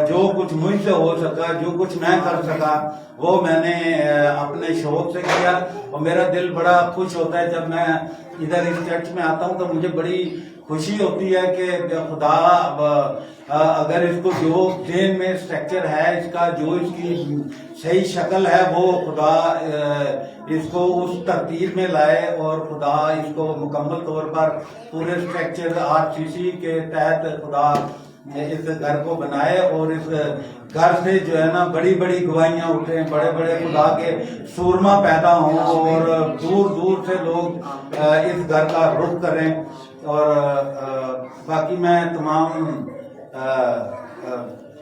جو کچھ مجھ سے ہو سکا، جو کچھ میں کر سکا وہ میں نے اپنے شوق سے کیا، اور میرا دل بڑا خوش ہوتا ہے جب میں ادھر اس چرچ میں آتا ہوں تو مجھے بڑی خوشی ہوتی ہے کہ خدا اگر اس کو جو ذہن میں اسٹرکچر ہے اس کا، جو اس کی صحیح شکل ہے، وہ خدا اس کو اس ترتیب میں لائے اور خدا اس کو مکمل طور پر پورے اسٹرکچر RCC کے تحت خدا اس گھر کو بنائے، اور اس گھر سے جو ہے نا بڑی بڑی گواہیاں اٹھیں، بڑے بڑے خدا کے سورما پیدا ہوں، اور دور دور سے لوگ اس گھر کا رخ کریں۔ اور باقی میں تمام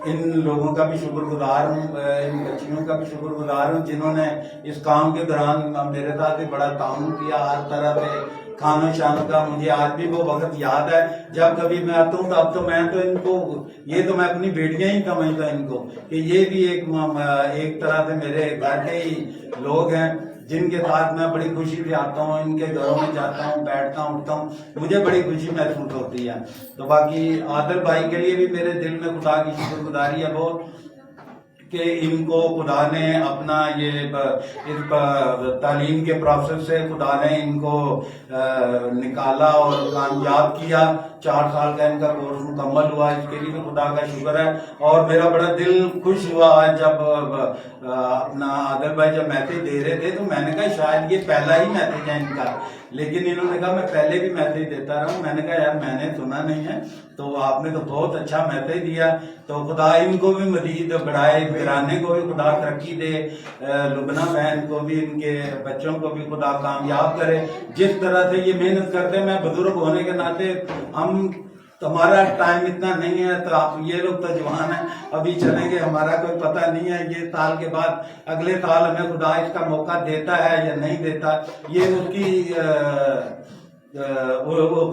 ان لوگوں کا بھی شکر گزار ہوں، ان بچیوں کا بھی شکر گزار ہوں جنہوں نے اس کام کے دوران میرے ساتھ بڑا تعاون کیا، ہر طرح سے کھانا شانہ کا۔ مجھے آج بھی وہ وقت یاد ہے جب کبھی میں آتا ہوں تو اب تو میں تو ان کو، یہ تو میں اپنی بیٹیاں ہی سمجھتا ان کو کہ یہ بھی ایک طرح سے میرے گھر کے ہی لوگ ہیں جن کے ساتھ میں بڑی خوشی سے آتا ہوں، ان کے گھروں میں جاتا ہوں، بیٹھتا ہوں، اٹھتا ہوں، مجھے بڑی خوشی محسوس ہوتی ہے۔ تو باقی عادل بھائی کے لیے بھی میرے دل میں خدا کی شکر گزاری ہے بہت کہ ان کو خدا نے اپنا یہ اس تعلیم کے پروسیس سے خدا نے ان کو نکالا اور کامیاب کیا۔ 4 سال کا ان کا کورس مکمل ہوا، اس کے لیے بھی خدا کا شکر ہے۔ اور میرا بڑا دل خوش ہوا جب اپنا عادل بھائی جب میسج دے رہے تھے تو میں نے کہا شاید یہ پہلا ہی میسج ہے ان کا، لیکن انہوں نے کہا میں پہلے بھی میسج دیتا رہا ہوں۔ میں نے کہا یار میں نے سنا نہیں ہے، تو آپ نے تو بہت اچھا میسج دیا، تو خدا ان کو بھی مزید بڑھائے، گھرانے کو بھی خدا ترقی دے، لبنہ بہن کو بھی، ان کے بچوں کو بھی خدا کامیاب کرے۔ جس طرح سے یہ محنت کرتے ہیں، میں بزرگ ہونے کے ناطے ہمارا ٹائم اتنا نہیں ہے، تو آپ یہ لوگ تو جوان ہیں، ابھی چلیں گے، ہمارا کوئی پتہ نہیں ہے یہ سال کے بعد اگلے سال ہمیں خدا اس کا موقع دیتا ہے یا نہیں دیتا، یہ اس کی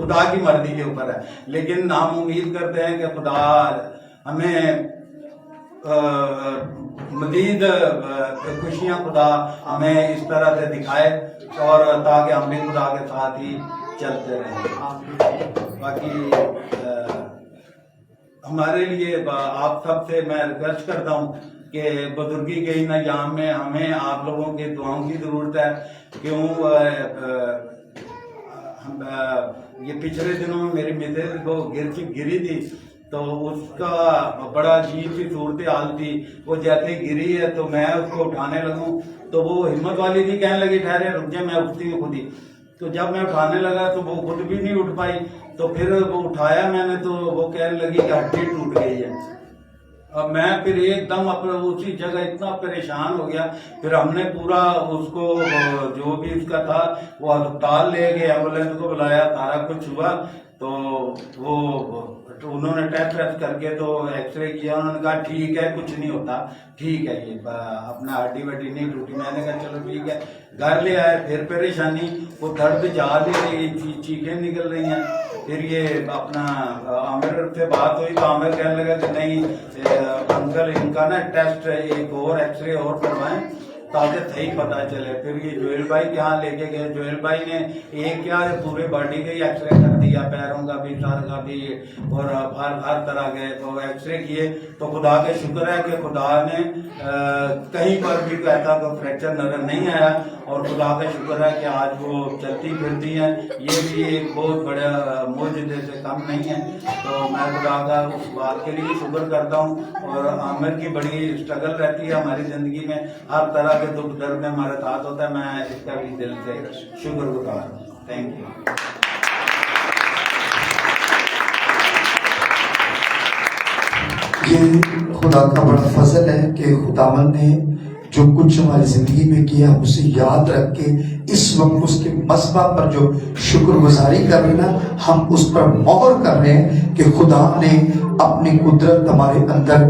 خدا کی مرضی کے اوپر ہے۔ لیکن ہم امید کرتے ہیں کہ خدا ہمیں مزید خوشیاں خدا ہمیں اس طرح سے دکھائے، اور تاکہ ہم بھی خدا کے ساتھ ہی چلتے رہیں۔ باقی ہمارے لیے آپ سب سے میں ریکویسٹ کرتا ہوں کہ بزرگی کے ان ایام میں ہمیں آپ لوگوں کے دعاؤں کی ضرورت ہے، کیوں یہ پچھلے دنوں میں میری مسز کو گری تھی، تو اس کا بڑا عجیب سی صورتحال تھی، وہ جیسے گری ہے تو میں اس کو اٹھانے لگوں تو وہ ہمت والی تھی، کہنے لگی ٹھہرے رک جائے میں اٹھتی ہوں خود ہی، تو جب میں اٹھانے لگا تو وہ خود بھی نہیں اٹھ پائی، تو پھر وہ اٹھایا میں نے تو وہ کہنے لگی کہ ہڈی ٹوٹ گئی ہے۔ اب میں پھر ایک دم اسی جگہ اتنا پریشان ہو گیا، پھر ہم نے پورا اس کو جو بھی اس کا تھا وہ ہسپتال لے گئے، ایمبولینس کو بلایا، سارا کچھ ہوا، تو وہ انہوں نے ٹیسٹ کر کے تو ایکس رے کیا، انہوں نے کہا ٹھیک ہے کچھ نہیں ہوتا، ٹھیک ہے یہ اپنا ہڈی وڈی نہیں ٹوٹی۔ میں نے کہا چلو ٹھیک ہے، گھر لے آئے، پھر پریشانی، وہ درد جا نہیں رہی، چیخیں نکل رہی ہیں۔ پھر یہ اپنا عامر سے بات ہوئی تو عامر کہنے لگا کہ نہیں انکل ان کا نا ٹیسٹ ایک اور ایکس رے اور کروائیں تاکہ صحیح پتہ چلے۔ پھر یہ جویل بھائی کے ہاں لے کے گئے، جویل بھائی نے ایک کیا پورے باڈی کا ہی ایکس رے کر دیا، پیروں کا بھی، سر کا بھی، اور ہر طرح کے ایکس رے کیے۔ تو خدا کا شکر ہے کہ خدا نے کہیں پر بھی ایسا کوئی فریکچر نظر نہیں آیا، اور خدا کا شکر ہے کہ آج وہ چلتی پھرتی ہیں، یہ بھی ایک بہت بڑا معجزے سے کم نہیں ہے۔ تو میں خدا کا اس بات کے لیے شکر کرتا ہوں، اور عامر کی بڑی اسٹرگل رہتی ہے ہماری زندگی میں، ہر طرح کے دکھ درد میں ہمارے ساتھ ہوتا ہے، میں اس کا بھی دل سے شکر گزار ہوں۔ Thank you. یہ خدا کا بڑا فضل ہے کہ خداوند نے جو کچھ ہماری زندگی میں کیا اسے یاد رکھ کے اس وقت اس کے مذبح پر جو شکر گزاری کر رہے ہیں، ہم اس پر مہر کر رہے ہیں کہ خدا نے اپنی قدرت ہمارے اندر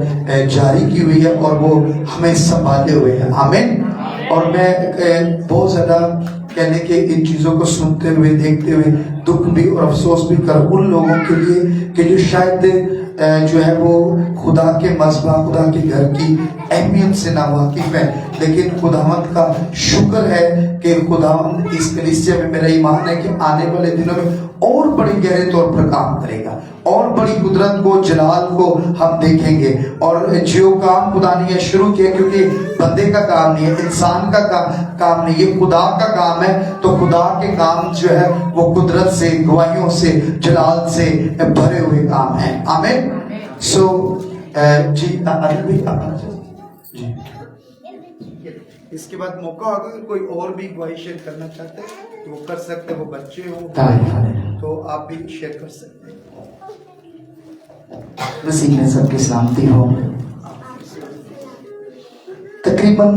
جاری کی ہوئی ہے اور وہ ہمیں سنبھالے ہوئے ہیں۔ آمین۔ اور میں بہت زیادہ کہنے کے ان چیزوں کو سنتے ہوئے دیکھتے ہوئے दुख भी और अफसोस भी कर उन लोगों के लिए कि जो शायद जो है वो खुदा के मज़बा, खुदा के घर की अहमियत से ना वाकिफ है, लेकिन खुदावंद का शुक्र है कि खुदावंद इस कलीसिया में, मेरा ईमान है कि आने वाले दिनों में और बड़े गहरे तौर पर काम करेगा और बड़ी कुदरत को, जलाल को हम देखेंगे। और जो काम खुदा ने शुरू किया, क्योंकि बंदे का काम नहीं है, इंसान का काम नहीं, ये खुदा का काम है, तो खुदा के काम जो है वो कुदरत से, गवाहियों से, जलाल से भरे हुए काम है। आमीन। सो जी अनिल भाई जी, इसके बाद मौका होगा अगर कोई और भी गवाही शेयर करना चाहते हैं तो वो कर सकते हैं, वो बच्चे हो तो आप भी शेयर कर सकते हैं। मसीह में सबकी सलामती हो। तकरीबन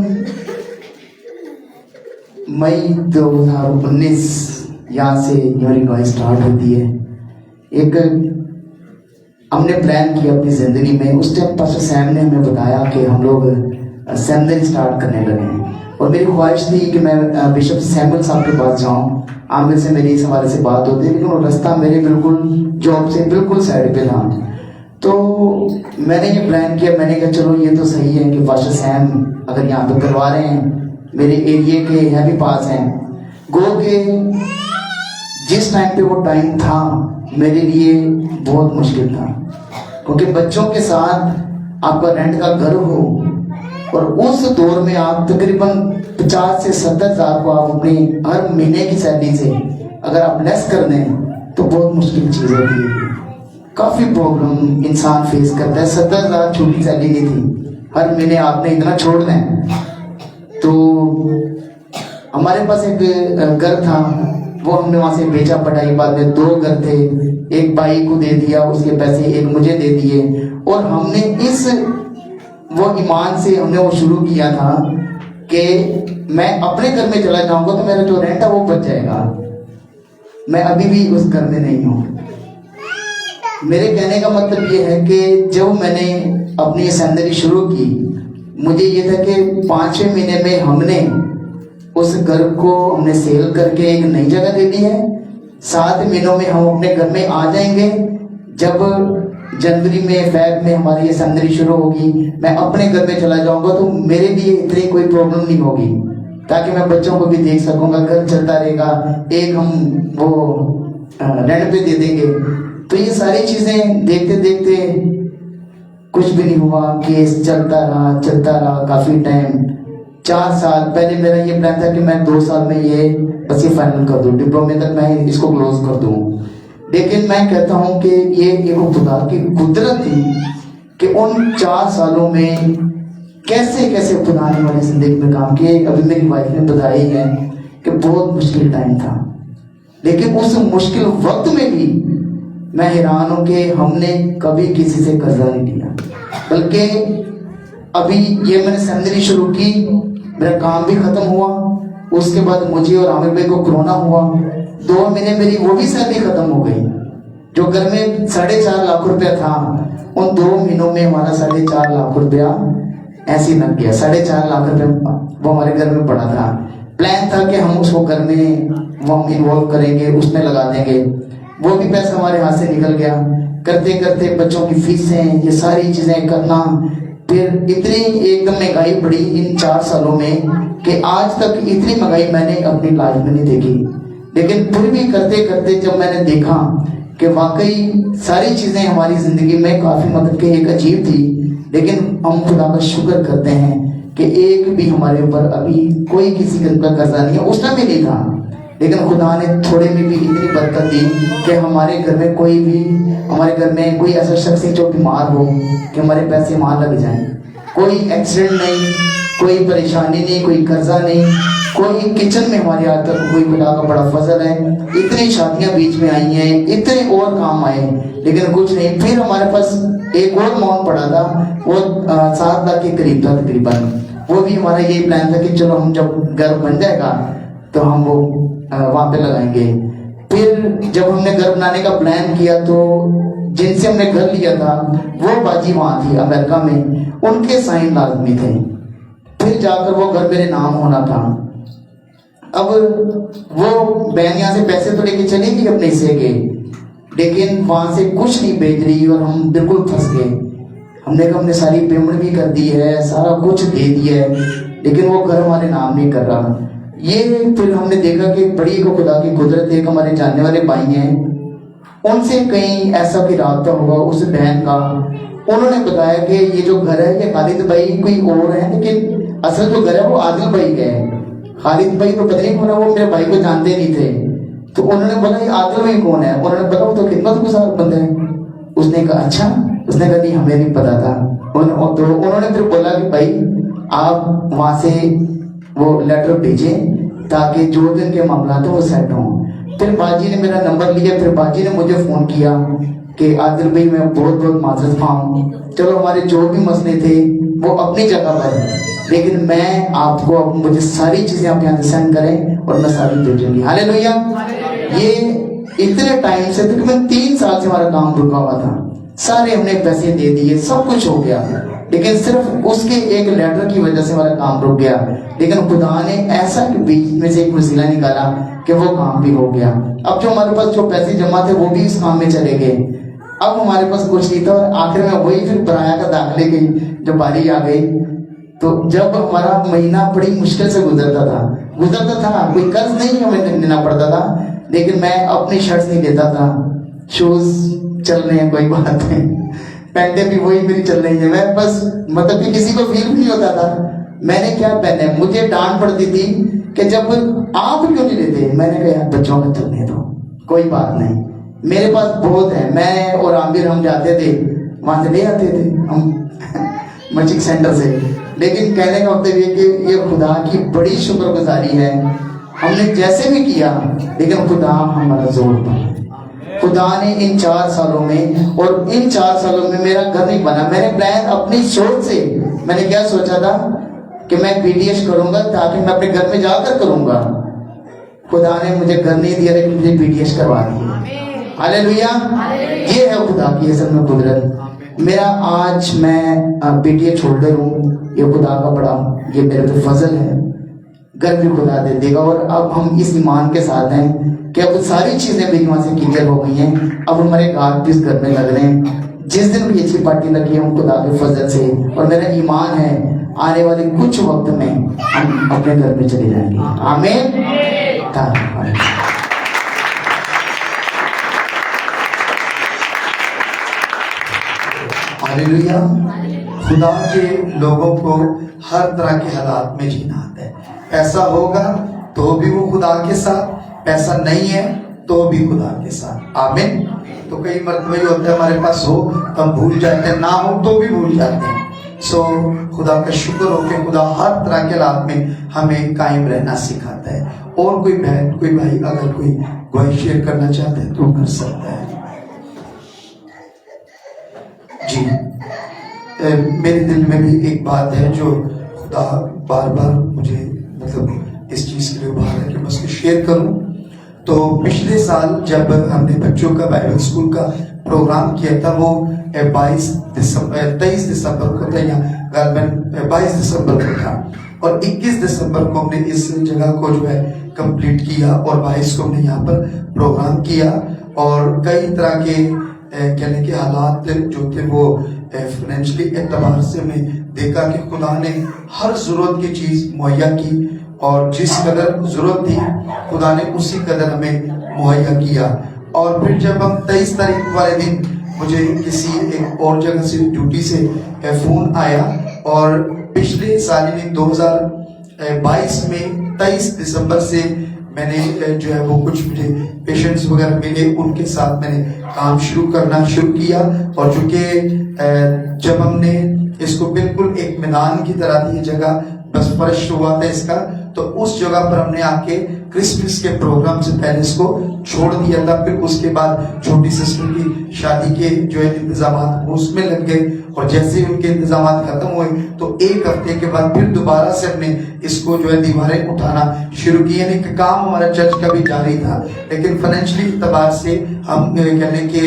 मई 2019 यहाँ से हमारी गवाही स्टार्ट होती है। एक हमने प्लान किया अपनी जिंदगी में, उस टाइम पास्टर सैम ने हमें बताया कि हम लोग सेमिनरी स्टार्ट करने लगे हैं, और मेरी ख्वाहिश थी कि मैं बिशप सैमुअल साहब के पास जाऊं। आमिर से मेरी इस हवाले से बात होती है, लेकिन वो रास्ता मेरे बिल्कुल जॉब से बिल्कुल साइड पे था। तो मैंने ये प्लान किया, मैंने कहा चलो ये तो सही है कि पास्टर सैम अगर यहाँ पे करवा रहे हैं, मेरे एरिया के है भी पास हैं, गो के जिस टाइम पे वो टाइम था मेरे लिए बहुत मुश्किल था, क्योंकि बच्चों के साथ आपका रेंट का घर हो और उस दौर में आप तकरीबन 50 से 70 हज़ार को आप अपनी हर महीने की सैलरी से अगर आप लेस कर दें तो बहुत मुश्किल चीज़ होती है। काफ़ी प्रॉब्लम इंसान फेस करता है। 70 हज़ार छोटी सैलरी नहीं थी, हर महीने आपने इतना छोड़ना है। तो हमारे पास एक घर था, वो हमने वहाँ से बेचा पटाई, बाद में 2 घर थे, एक भाई को दे दिया उसके पैसे, एक मुझे दे दिए, और हमने इस वो ईमान से हमने वो शुरू किया था कि मैं अपने घर में चला जाऊंगा तो मेरा जो रेंट है वो बच जाएगा। मैं अभी भी उस घर में नहीं हूँ। मेरे कहने का मतलब ये है कि जब मैंने अपनी सेमिनरी शुरू की, मुझे ये था कि 5-6 महीने में हमने उस घर को हमने सेल करके एक नई जगह दे दी है। 7 महीनों में हम अपने घर में आ जाएंगे। जब जनवरी में, फेब में हमारी ये सेमिनरी शुरू होगी, मैं अपने घर में चला जाऊंगा, तो मेरे लिए इतनी कोई प्रॉब्लम नहीं होगी, ताकि मैं बच्चों को भी देख सकूंगा, घर चलता रहेगा, एक हम वो रेंट पे दे देंगे। तो ये सारी चीजें देखते देखते कुछ भी नहीं हुआ, केस चलता रहा काफी टाइम। 4 साल पहले मेरा ये प्लान था कि मैं 2 साल में ये बस ये फाइनल कर दूं, डिप्लोमे तक मैं इसको क्लोज कर दूं। लेकिन मैं कहता हूं कि ये एक खुदा की कुदरत थी कि उन 4 सालों में कैसे कैसे खुदा ने हमारी जिंदगी में काम किए। अभी मेरी वाइफ ने बताया ही है कि बहुत मुश्किल टाइम था, लेकिन उस मुश्किल वक्त में भी मैं हैरान हूं कि हमने कभी किसी से कर्जा नहीं लिया। बल्कि अभी ये मैंने सेमिनरी शुरू की, मेरा काम भी खत्म हुआ, उसके बाद मुझे और आमिर भाई को कोरोना हुआ, 2 महीने मेरी वो भी सैलरी खत्म हो गई। जो घर में 4.5 लाख रुपया था, उन 2 महीनों में हमारा 4.5 लाख रुपया ऐसे ही लग गया। 4.5 लाख रुपया वो हमारे घर में पड़ा था। प्लान था कि हम उसको घर में वो हम इन्वॉल्व करेंगे, उसमें लगा देंगे, वो भी पैसा हमारे हाथ से निकल गया। करते करते बच्चों की फीसें, ये सारी चीजें करना, फिर इतनी एकदम महंगाई बढ़ी इन 4 सालों में कि आज तक इतनी महंगाई मैंने अपनी लाइफ में नहीं देखी। लेकिन फिर भी करते करते जब मैंने देखा कि वाकई सारी चीजें हमारी जिंदगी में काफी मतलब कि एक अजीब थी, लेकिन हम खुदा का शुक्र करते हैं कि एक भी हमारे ऊपर अभी कोई किसी किस्म का कर्जा नहीं है। उस टाइम भी नहीं था, लेकिन खुदा ने थोड़े में भी इतनी बरकत दी कि हमारे घर में हमारे घर में कोई ऐसा शख्स जो बीमार हो कि हमारे पैसे वहां लग जाएं। कोई एक्सीडेंट नहीं, कोई परेशानी नहीं, कोई कर्जा नहीं, कोई किचन में हमारे आज तक कोई खुदा का बड़ा फजल है। इतनी शादियां बीच में आई हैं, इतने और काम आए, लेकिन कुछ नहीं। फिर हमारे पास एक और अमाउंट पड़ा था, वो 7 लाख के करीब था तकरीबन। वो भी हमारा यही प्लान था कि चलो हम जब घर बन जाएगा तो हम वो वहां पे लगाएंगे। फिर जब हमने घर बनाने का प्लान किया तो जिनसे हमने घर लिया था वो बाजी वहां थी अमेरिका में, उनके साइन लाजमी थे। फिर जाकर वो घर मेरे नाम होना था। اب وہ بہن یہاں سے پیسے تو لے کے چلے گی اپنے حصے کے، لیکن وہاں سے کچھ نہیں بھیج رہی اور ہم بالکل پھنس گئے. ہم نے کہا ہم نے ساری پیمنٹ بھی کر دی ہے، سارا کچھ دے دیا ہے، لیکن وہ گھر ہمارے نام نہیں کر رہا. یہ پھر ہم نے دیکھا کہ بڑی کو خدا کی قدرت ہے، ہمارے جاننے والے بھائی ہیں، ان سے کہیں ایسا کوئی رابطہ ہوگا اس بہن کا. انہوں نے بتایا کہ یہ جو گھر ہے یہ خالد بھائی کوئی اور ہے، لیکن اصل جو گھر ہے وہ عادل بھائی کا ہے. خالد بھائی تو پتہ نہیں کون ہے، وہ میرے بھائی کو جانتے نہیں تھے. تو انہوں نے بولا یہ عادل بھائی کون ہے؟ انہوں نے بولا وہ تو خدمت گزار بندہ ہے. اس نے کہا اچھا؟ اس نے کہا نہیں ہمیں نہیں پتا تھا. تو انہوں نے پھر بولا کہ بھائی آپ وہاں سے وہ لیٹر بھیجیں تاکہ جو دن کے معاملات ہیں وہ سیٹ ہوں. پھر باجی نے میرا نمبر لیا، پھر باجی نے مجھے فون کیا کہ عادل بھائی میں بہت بہت معذرت خواہ ہوں، چلو ہمارے جو بھی مسئلے تھے وہ اپنی جگہ پر، لیکن میں آپ کو اب مجھے ساری چیزیں آپ یہاں سے سینڈ کریں اور میں ساری بھیجوں گی. ہاللیلویا. یہ اتنے ٹائم سے تقریباً 3 سال سے ہمارا کام رکا ہوا تھا، سارے ہم نے پیسے دے دیے، سب کچھ ہو گیا، لیکن صرف اس کے ایک لیٹر کی وجہ سے ہمارا کام رک گیا. لیکن خدا نے ایسا کہ بیچ میں سے ایک وسیلہ نکالا کہ وہ کام بھی ہو گیا. اب جو ہمارے پاس جو پیسے جمع تھے وہ بھی اس کام میں چلے گئے. اب ہمارے پاس کچھ نہیں تھا، اور آخر میں وہی پھر پرایا کا داخلے کی جو باری آ گئی. تو جب ہمارا مہینہ بڑی مشکل سے گزرتا تھا، کوئی قرض نہیں ہمیں دینا پڑتا تھا، لیکن میں اپنی شرٹس نہیں دیتا تھا، شوز چل رہے ہیں کوئی بات نہیں، پینٹیں بھی وہی میری چل رہی ہیں، میں بس مطلب کہ کسی کو فیل نہیں ہوتا تھا میں نے کیا پہنا ہے. مجھے ڈانٹ پڑتی تھی کہ جب آپ کیوں نہیں لیتے. میں نے کہا یار بچوں کو چلنے دو، کوئی بات نہیں، میرے پاس بہت ہے. میں اور عامر ہم جاتے تھے وہاں سے لے آتے تھے ہم مچک سینٹر سے. لیکن کہنے کا مطلب یہ کہ یہ خدا کی بڑی شکر گزاری ہے، ہم نے جیسے بھی کیا لیکن خدا ہمارا زور پایا. خدا نے ان 4 سالوں میں، اور ان 4 سالوں میں میرا گھر نہیں بنا. میں نے پلان اپنی سوچ سے، میں نے کیا سوچا تھا کہ میں پی ڈی ایس کروں گا تاکہ میں اپنے گھر میں جا کر کروں گا. خدا نے مجھے گھر نہیں دیا لیکن مجھے پی ڈی ایس کروا دیا. ہاللیلویا. یہ ہے خدا کی اصل میں قدرت. میرا آج میں پی ڈی ایس ہولڈر ہوں، یہ خدا کا بڑا یہ میرے پہ فضل ہے. گھر بھی خدا دے دے گا. اور اب ہم اس ایمان کے ساتھ ہیں کہ اب ساری چیزیں میری وہاں سے کلیئر ہو گئی ہیں. اب ہمارے ہاتھ بھی اس گھر میں لگ رہے ہیں. جس دن بھی اچھی پارٹی لگی ہے ہم خدا کے فضل سے، اور میرا ایمان ہے آنے والے کچھ وقت میں ہم اپنے گھر میں چلے جائیں گے. آمین. ہاللیلویا. خدا کے لوگوں کو ہر طرح کے حالات میں جینا آتا ہے. پیسہ ہوگا تو بھی وہ خدا کے ساتھ، پیسہ نہیں ہے تو بھی خدا کے ساتھ. آمین. تو کئی مرتبہ یہ ہوتا ہے ہمارے پاس ہو تو ہم بھول جاتے ہیں، نہ ہو تو بھی بھول جاتے ہیں. سو خدا کا شکر ہو کہ خدا ہر طرح کے حالات میں ہمیں قائم رہنا سکھاتا ہے. اور کوئی بہن کوئی بھائی اگر کوئی گواہی شیئر کرنا چاہتے ہیں تو کر سکتا ہے. جی میرے دل میں بھی ایک بات ہے جو خدا بار بار مجھے مطلب اس چیز کے لیے ابھارا ہے کہ میں اس کو شیئر کروں. تو پچھلے سال جب ہم نے بچوں کا بائبل اسکول کا پروگرام کیا تھا، وہ 23 دسمبر کو تھا، یا غالباً 22 دسمبر کو تھا، اور 21 دسمبر کو ہم نے اس جگہ کو جو ہے کمپلیٹ کیا، اور 22 کو ہم نے یہاں پر پروگرام کیا. اور کئی طرح کے کہنے کے حالات جو تھے وہ فائنینشلی اعتبار سے ہمیں دیکھا کہ خدا نے ہر ضرورت کی چیز مہیا کی، اور جس قدر ضرورت تھی خدا نے اسی قدر ہمیں مہیا کیا. اور پھر جب ہم 23 تاریخ والے دن مجھے کسی ایک اور جگہ سے ڈیوٹی سے فون آیا، اور پچھلے سال یعنی 2022 میں 23 دسمبر سے میں نے جو ہے وہ کچھ مجھے پیشنٹس وغیرہ ملے، ان کے ساتھ میں نے کام کرنا شروع کیا. اور چونکہ جب ہم نے اس کو بالکل ایک میدان کی طرح دی جگہ، بس فرش ہوا تھا اس کا، تو اس جگہ پر ہم نے آ کے کرسمس کے پروگرام سے پہلے اس کو چھوڑ دیا تھا. پھر اس کے بعد چھوٹی سسٹر کی شادی کے جو ہے انتظامات اس میں لگ گئے، اور جیسے ہی ان کے انتظامات ختم ہوئے تو ایک ہفتے کے بعد پھر دوبارہ سے ہم نے اس کو جو ہے دیواریں اٹھانا شروع کی. یعنی کہ کام ہمارا چرچ کا بھی جاری تھا, لیکن فائنینشلی اعتبار سے ہم کہنے کہ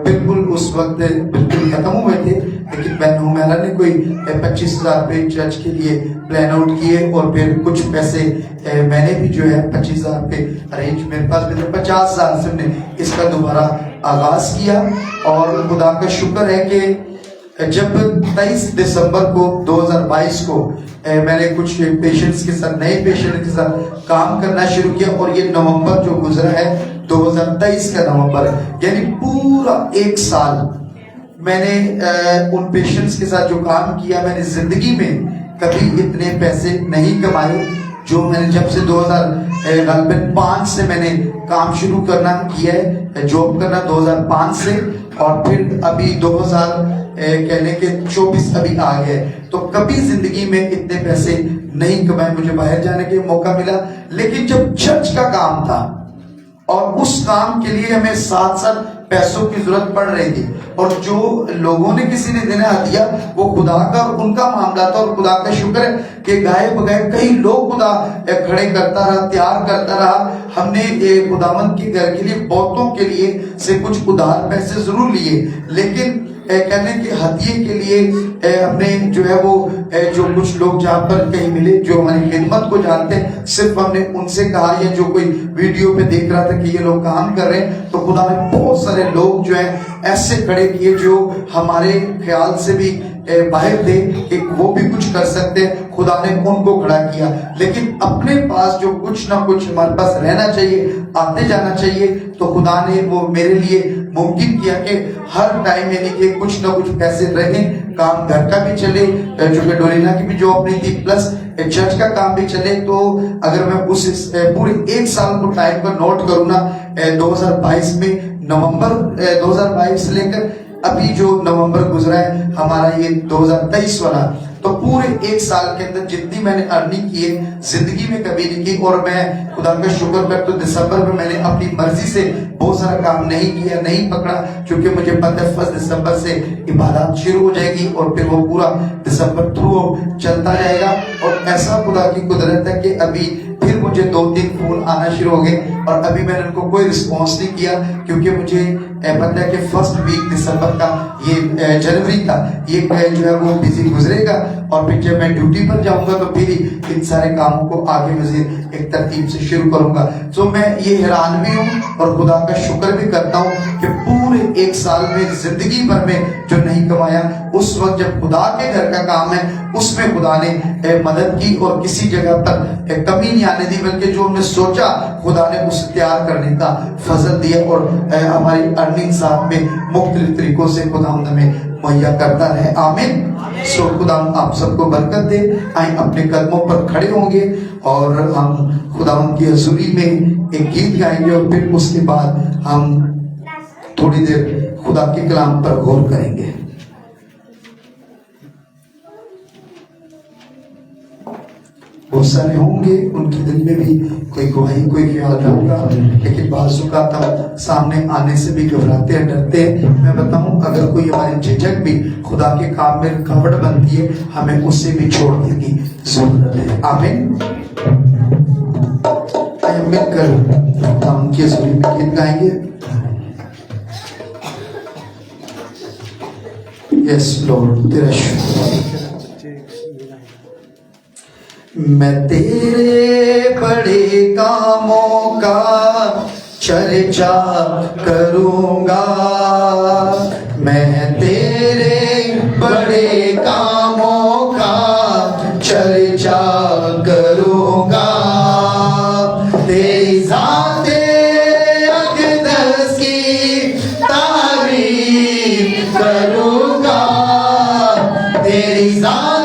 بالکل اس وقت بالکل ختم ہوئے تھے. لیکن بہن حمیرہ نے کوئی 25,000 روپے چرچ کے لیے پلان آؤٹ کیے, اور پھر کچھ پیسے میں نے بھی جو ہے 25,000 روپے ارینج, میرے پاس 50,000 سے ہم نے اس کا دوبارہ آغاز کیا. اور خدا کا شکر ہے کہ جب 23 دسمبر کو 2022 کو میں نے کچھ پیشنٹس کے ساتھ, نئے پیشنٹ کے ساتھ کام کرنا شروع کیا, اور یہ نومبر جو گزرا ہے 2023 کا نومبر, یعنی پورا ایک سال میں نے ان پیشنٹس کے ساتھ جو کام کیا, میں نے زندگی میں کبھی اتنے پیسے نہیں کمائے جو میں نے جب سے 2005 سے میں نے کام شروع کرنا کیا ہے, جاب کرنا 2005 سے, اور پھر ابھی 2024 ابھی آ گئے, تو کبھی زندگی میں اتنے پیسے نہیں کمائے. مجھے باہر جانے کے موقع ملا, لیکن جب چرچ کا کام تھا اور اس کام کے لیے ہمیں ساتھ ساتھ پیسوں کی ضرورت پڑ رہی تھی, اور جو لوگوں نے کسی نے دینا دیا وہ خدا کا اور ان کا معاملہ تھا, اور خدا کا شکر ہے کہ گائے بغیر کئی لوگ خدا کھڑے کرتا رہا, تیار کرتا رہا. ہم نے خداوند کے گھر کے لیے بہتوں کے لیے سے کچھ ادھار پیسے ضرور لیے, لیکن کہنے کہ ہدیے کے لیے ہم نے جو ہے وہ جو کچھ لوگ جہاں پر کہیں ملے جو ہماری خدمت کو جانتے ہیں, صرف ہم نے ان سے کہا, یا جو کوئی ویڈیو پہ دیکھ رہا تھا کہ یہ لوگ کام کر رہے ہیں, تو خدا نے بہت سارے لوگ جو ہیں ایسے کھڑے کیے جو ہمارے خیال سے بھی باہر تھے کہ وہ بھی کچھ کر سکتے, خدا نے ان کو کھڑا کیا. لیکن اپنے پاس جو کچھ نہ کچھ ہمارے پاس رہنا چاہیے, آتے جانا چاہیے, تو خدا نے وہ میرے لیے ممکن کیا کہ ہر ٹائم یعنی کہ کچھ نہ کچھ پیسے رہیں, کام گھر کا بھی چلے, جو کہ ڈولینا کی بھی جاب نہیں تھی, پلس چرچ کا کام بھی چلے. تو اگر میں اس پورے ایک سال کو ٹائم کا نوٹ کروں نا, 2022 میں نومبر 2022 سے لے کر ابھی جو نومبر گزرا ہے ہمارا یہ 2023 والا, تو پورے ایک سال کے اندر جتنی میں نے ارننگ کی ہے زندگی میں کبھی نہیں کی. اور میں خدا کا شکر کرتا ہوں, دسمبر میں میں نے اپنی مرضی سے بہت سارا کام نہیں کیا, نہیں پکڑا, کیونکہ مجھے پتہ ہے 1 دسمبر سے عبادات شروع ہو جائے گی, اور پھر وہ پورا دسمبر تھرو چلتا جائے گا. اور ایسا خدا کی قدرت ہے کہ ابھی پھر مجھے 2-3 فون آنا شروع ہو گئے, اور ابھی میں نے ان کو کوئی رسپانس نہیں کیا, کیونکہ مجھے پتہ ہے کہ فرسٹ ویک دسمبر کا یہ جنوری کا یہ جو ہے وہ بزی گزرے گا, اور پھر جب میں ڈیوٹی پر جاؤں گا تو پھر ان سارے کاموں کو آگے مزید ایک ترتیب سے شروع کروں گا. تو میں یہ حیران بھی ہوں اور خدا کا شکر بھی کرتا ہوں کہ پورے ایک سال میں زندگی بھر میں جو نہیں کمایا, اس وقت جب خدا کے گھر کا کام ہے اس میں خدا نے مدد کی, اور کسی جگہ پر کمی نہیں آنے دی, بلکہ جو ہم نے سوچا خدا نے اس تیار کرنے کا فضل دیا, اور ہماری ارننگ ساتھ میں مختلف طریقوں سے خدا ہمیں مہیا کرتا رہے. آمین. سو خدا آپ سب کو برکت دے. آئیں اپنے قدموں پر کھڑے ہوں گے اور ہم خدا کی حضوری میں ایک گیت گائیں گے, اور پھر اس کے بعد ہم تھوڑی دیر خدا کے کلام پر غور کریں گے. بہت سارے ہوں گے ان کے دل میں بھی کوئی گواہی کوئی خیال ہوگا, لیکن بعض اوقات ہم سامنے آنے سے بھی گھبراتے ہیں, ڈرتے ہیں. میں بتاؤں اگر کوئی ہماری جھجک بھی خدا کے کام میں رکاوٹ بنتی ہے, ہمیں اس سے بھی چھوڑنے کی ضرورت ہے. آمین. مل کر ہم کی حضوری میں گیت گائیں گے. یس لارڈ تیرا شکر. میں تیرے بڑے کاموں کا چرچا کروں گا, میں تیرے بڑے کاموں کا چرچا کروں گا, تیری ذات اقدس کی تعریف کروں گا, تیری ذات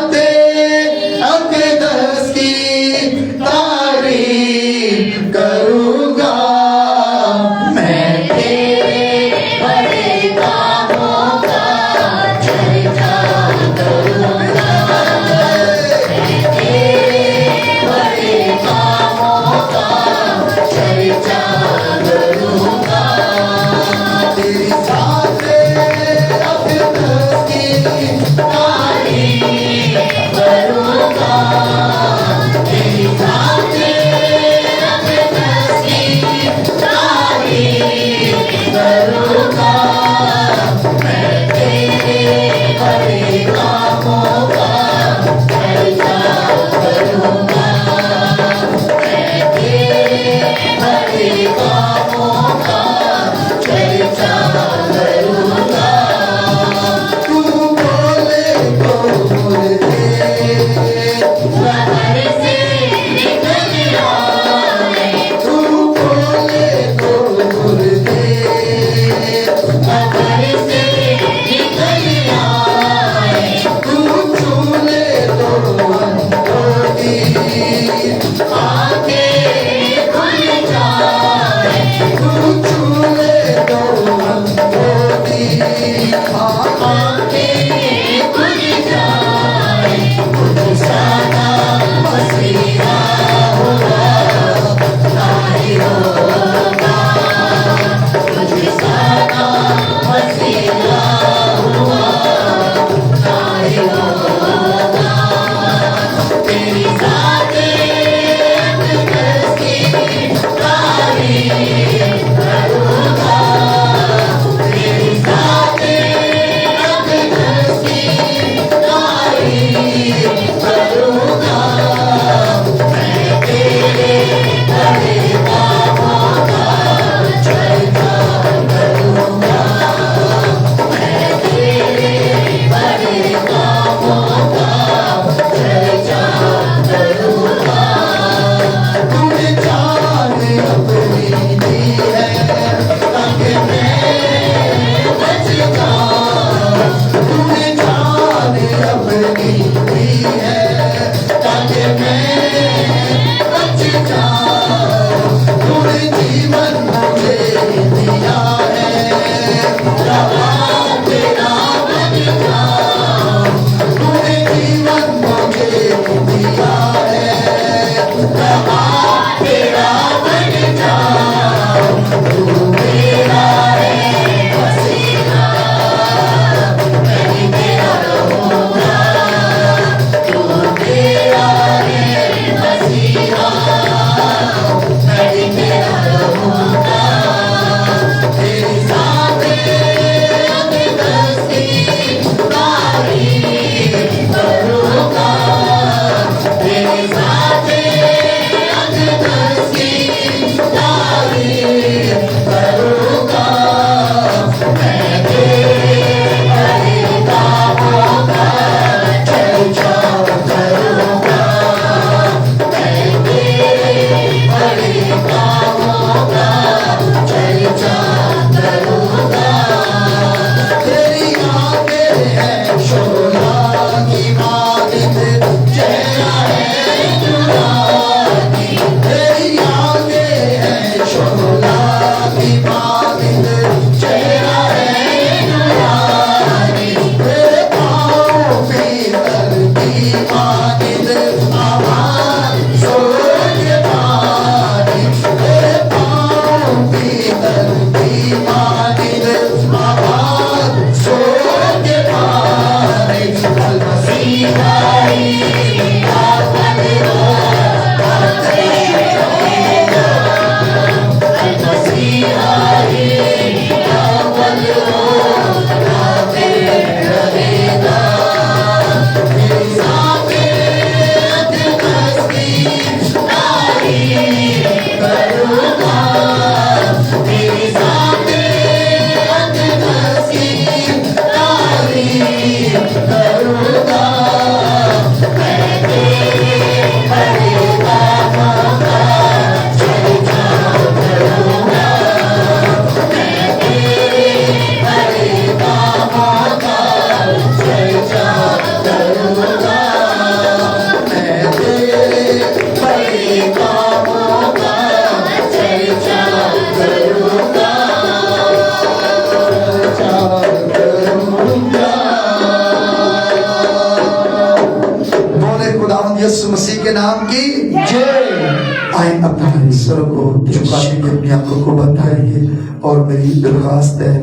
यीशु मसीह के नाम की जय। आए अपने सर को झुकाते हुए अपनी आंखों को बंद करेंगे और मेरी दरखास्त है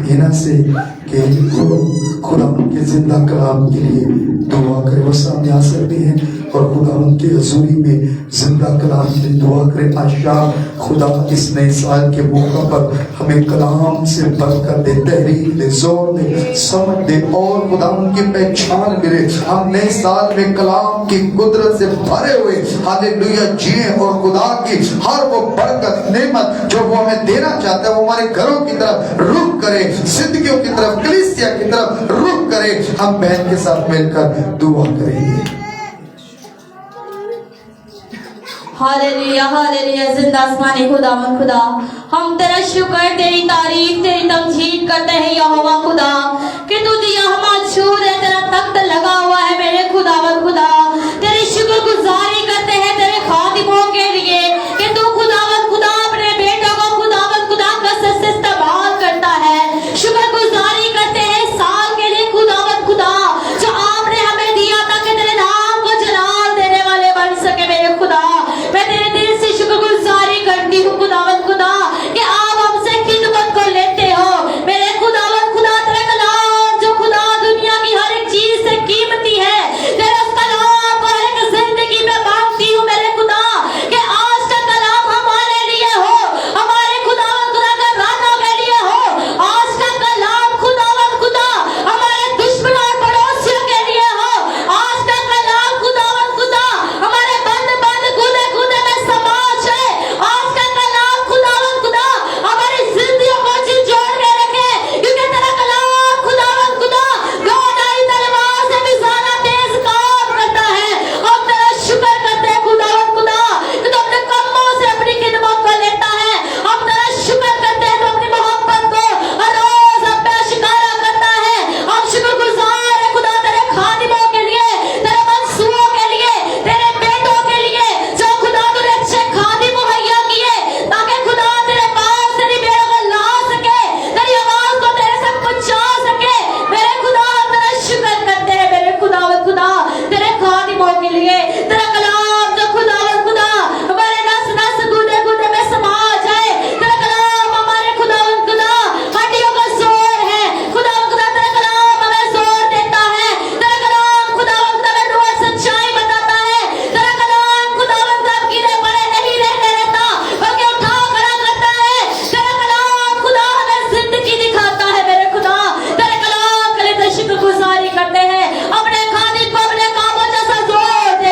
हिना से कि खुदा के जिंदा कलाम के लिए दुआ करें। वो सामने आ सकते हैं और खुदा उनके हजूरी में जिंदा कलाम के लिए दुआ करें। आज शाम खुदा इस नए साल के मौका पर हमें कलाम से बरकत दे, तहरीक दे, जोर दे, समझ दे और खुदा उनकी पहचान मिले। हम नए साल में कलाम की कुदरत से भरे हुए हालेलुया जिए और खुदा की हर वो बरकत नेमत जो वो हमें देना चाहता है वो हमारे घरों की तरफ रुख करे, जिंदगियों की तरफ, कलीसिया की तरफ रुख करे। हम बहन के साथ मिलकर दुआ करेंगे। Hallelujah hallelujah. जिंदा आसमानी खुदावन खुदा, हम तेरा शुक्र, तेरी तारीफ, तेरी तमजीद करते हैं यहोवा खुदा कि तुझे यहाँ मौजूद है, तेरा तख्त लगा हुआ है मेरे खुदावन खुदा। तेरी शुक्रगुजारी करते हैं तेरे खादिमों के लिए कि तू खुदावन खुदा अपने बेटों को खुदावन खुदा कसरत से इस्तेमाल करता है। शुक्रगुजारी करते हैं साल के लिए खुदावन खुदा जो आपने हमें दिया था कि तेरे नाम को जलाल देने वाले बन सके मेरे खुदा। मैं तेरे दिल से शुक्रगुजारी करती हूँ खुदावन खुदा कि आप हमसे खिदमत को लेते हो मेरे खुदावन खुदा। तेरा कलाम जो खुदा दुनिया की हर एक चीज से कीमती है, तेरा कलाम को हर एक जिंदगी में बांटती हूँ मेरे खुदा कि आज का कलाम हमारे लिए हो, हमारे खुदावन खुदा का रानों के लिए हो। आज का कलाम खुदावन खुदा हमारे दुश्मनों और पड़ोसियों के लिए हो। आज का कलाम खुदावन खुदा हमारे बंद बंद कूदे कूदे में समाज है। आज का कलाम खुदावन खुदा हमारी जिंदगियों को झिझोड़ के रखे क्योंकि तेरा कलाम खुदावन खुदा लौटाई तलवार से भी ज्यादा तेज काम करता है। हम तेरा शुक्र करते हैं खुदावन खुदा कि तू अपने कम्मों से अपनी खिदमत को लेता है। हम तेरा शुक्र करते हैं तू अपनी मोहब्बत को हर रोज हम पे शिकारा करता है। हम शुक्रगुजार है खुदा तेरे खादिमों के लिए, तेरे मंसूबों के लिए, तेरे बेटों के लिए जो खुदा तूने अच्छे खादिम मुहैया किए ताकि खुदा तेरे पास तेरी बेटों को ला सके, तेरी आवाज को तेरे से पहुंचा सके। मेरे खुदा तेरा शुक्र करते हैं मेरे खुदावत खुदा तेरे खादिमों के लिए। तेरा कलाम जो खुदावत खुदा हमारे नस नस कूदे कूदे में समा जाए। तेरा कलाम हमारे खुदावत खुदा हड्डियों का जोर है खुदावत खुदा। तेरा कलाम हमें जोर देता है। तेरा कलाम खुदावत खुदा हमें रोज सच्चाई बताता है। तेरा कलाम खुदावत खुदा गिरे पड़े नहीं रहने देता बल्कि उठा खड़ा करता है। तेरा कलाम खुदा हमें जिंदगी दिखाता है मेरे खुदा। तेरे कलाम के लिए शुक्रगुजारी करते हैं। अपने खादिम को अपने कामों जैसा जोर दे,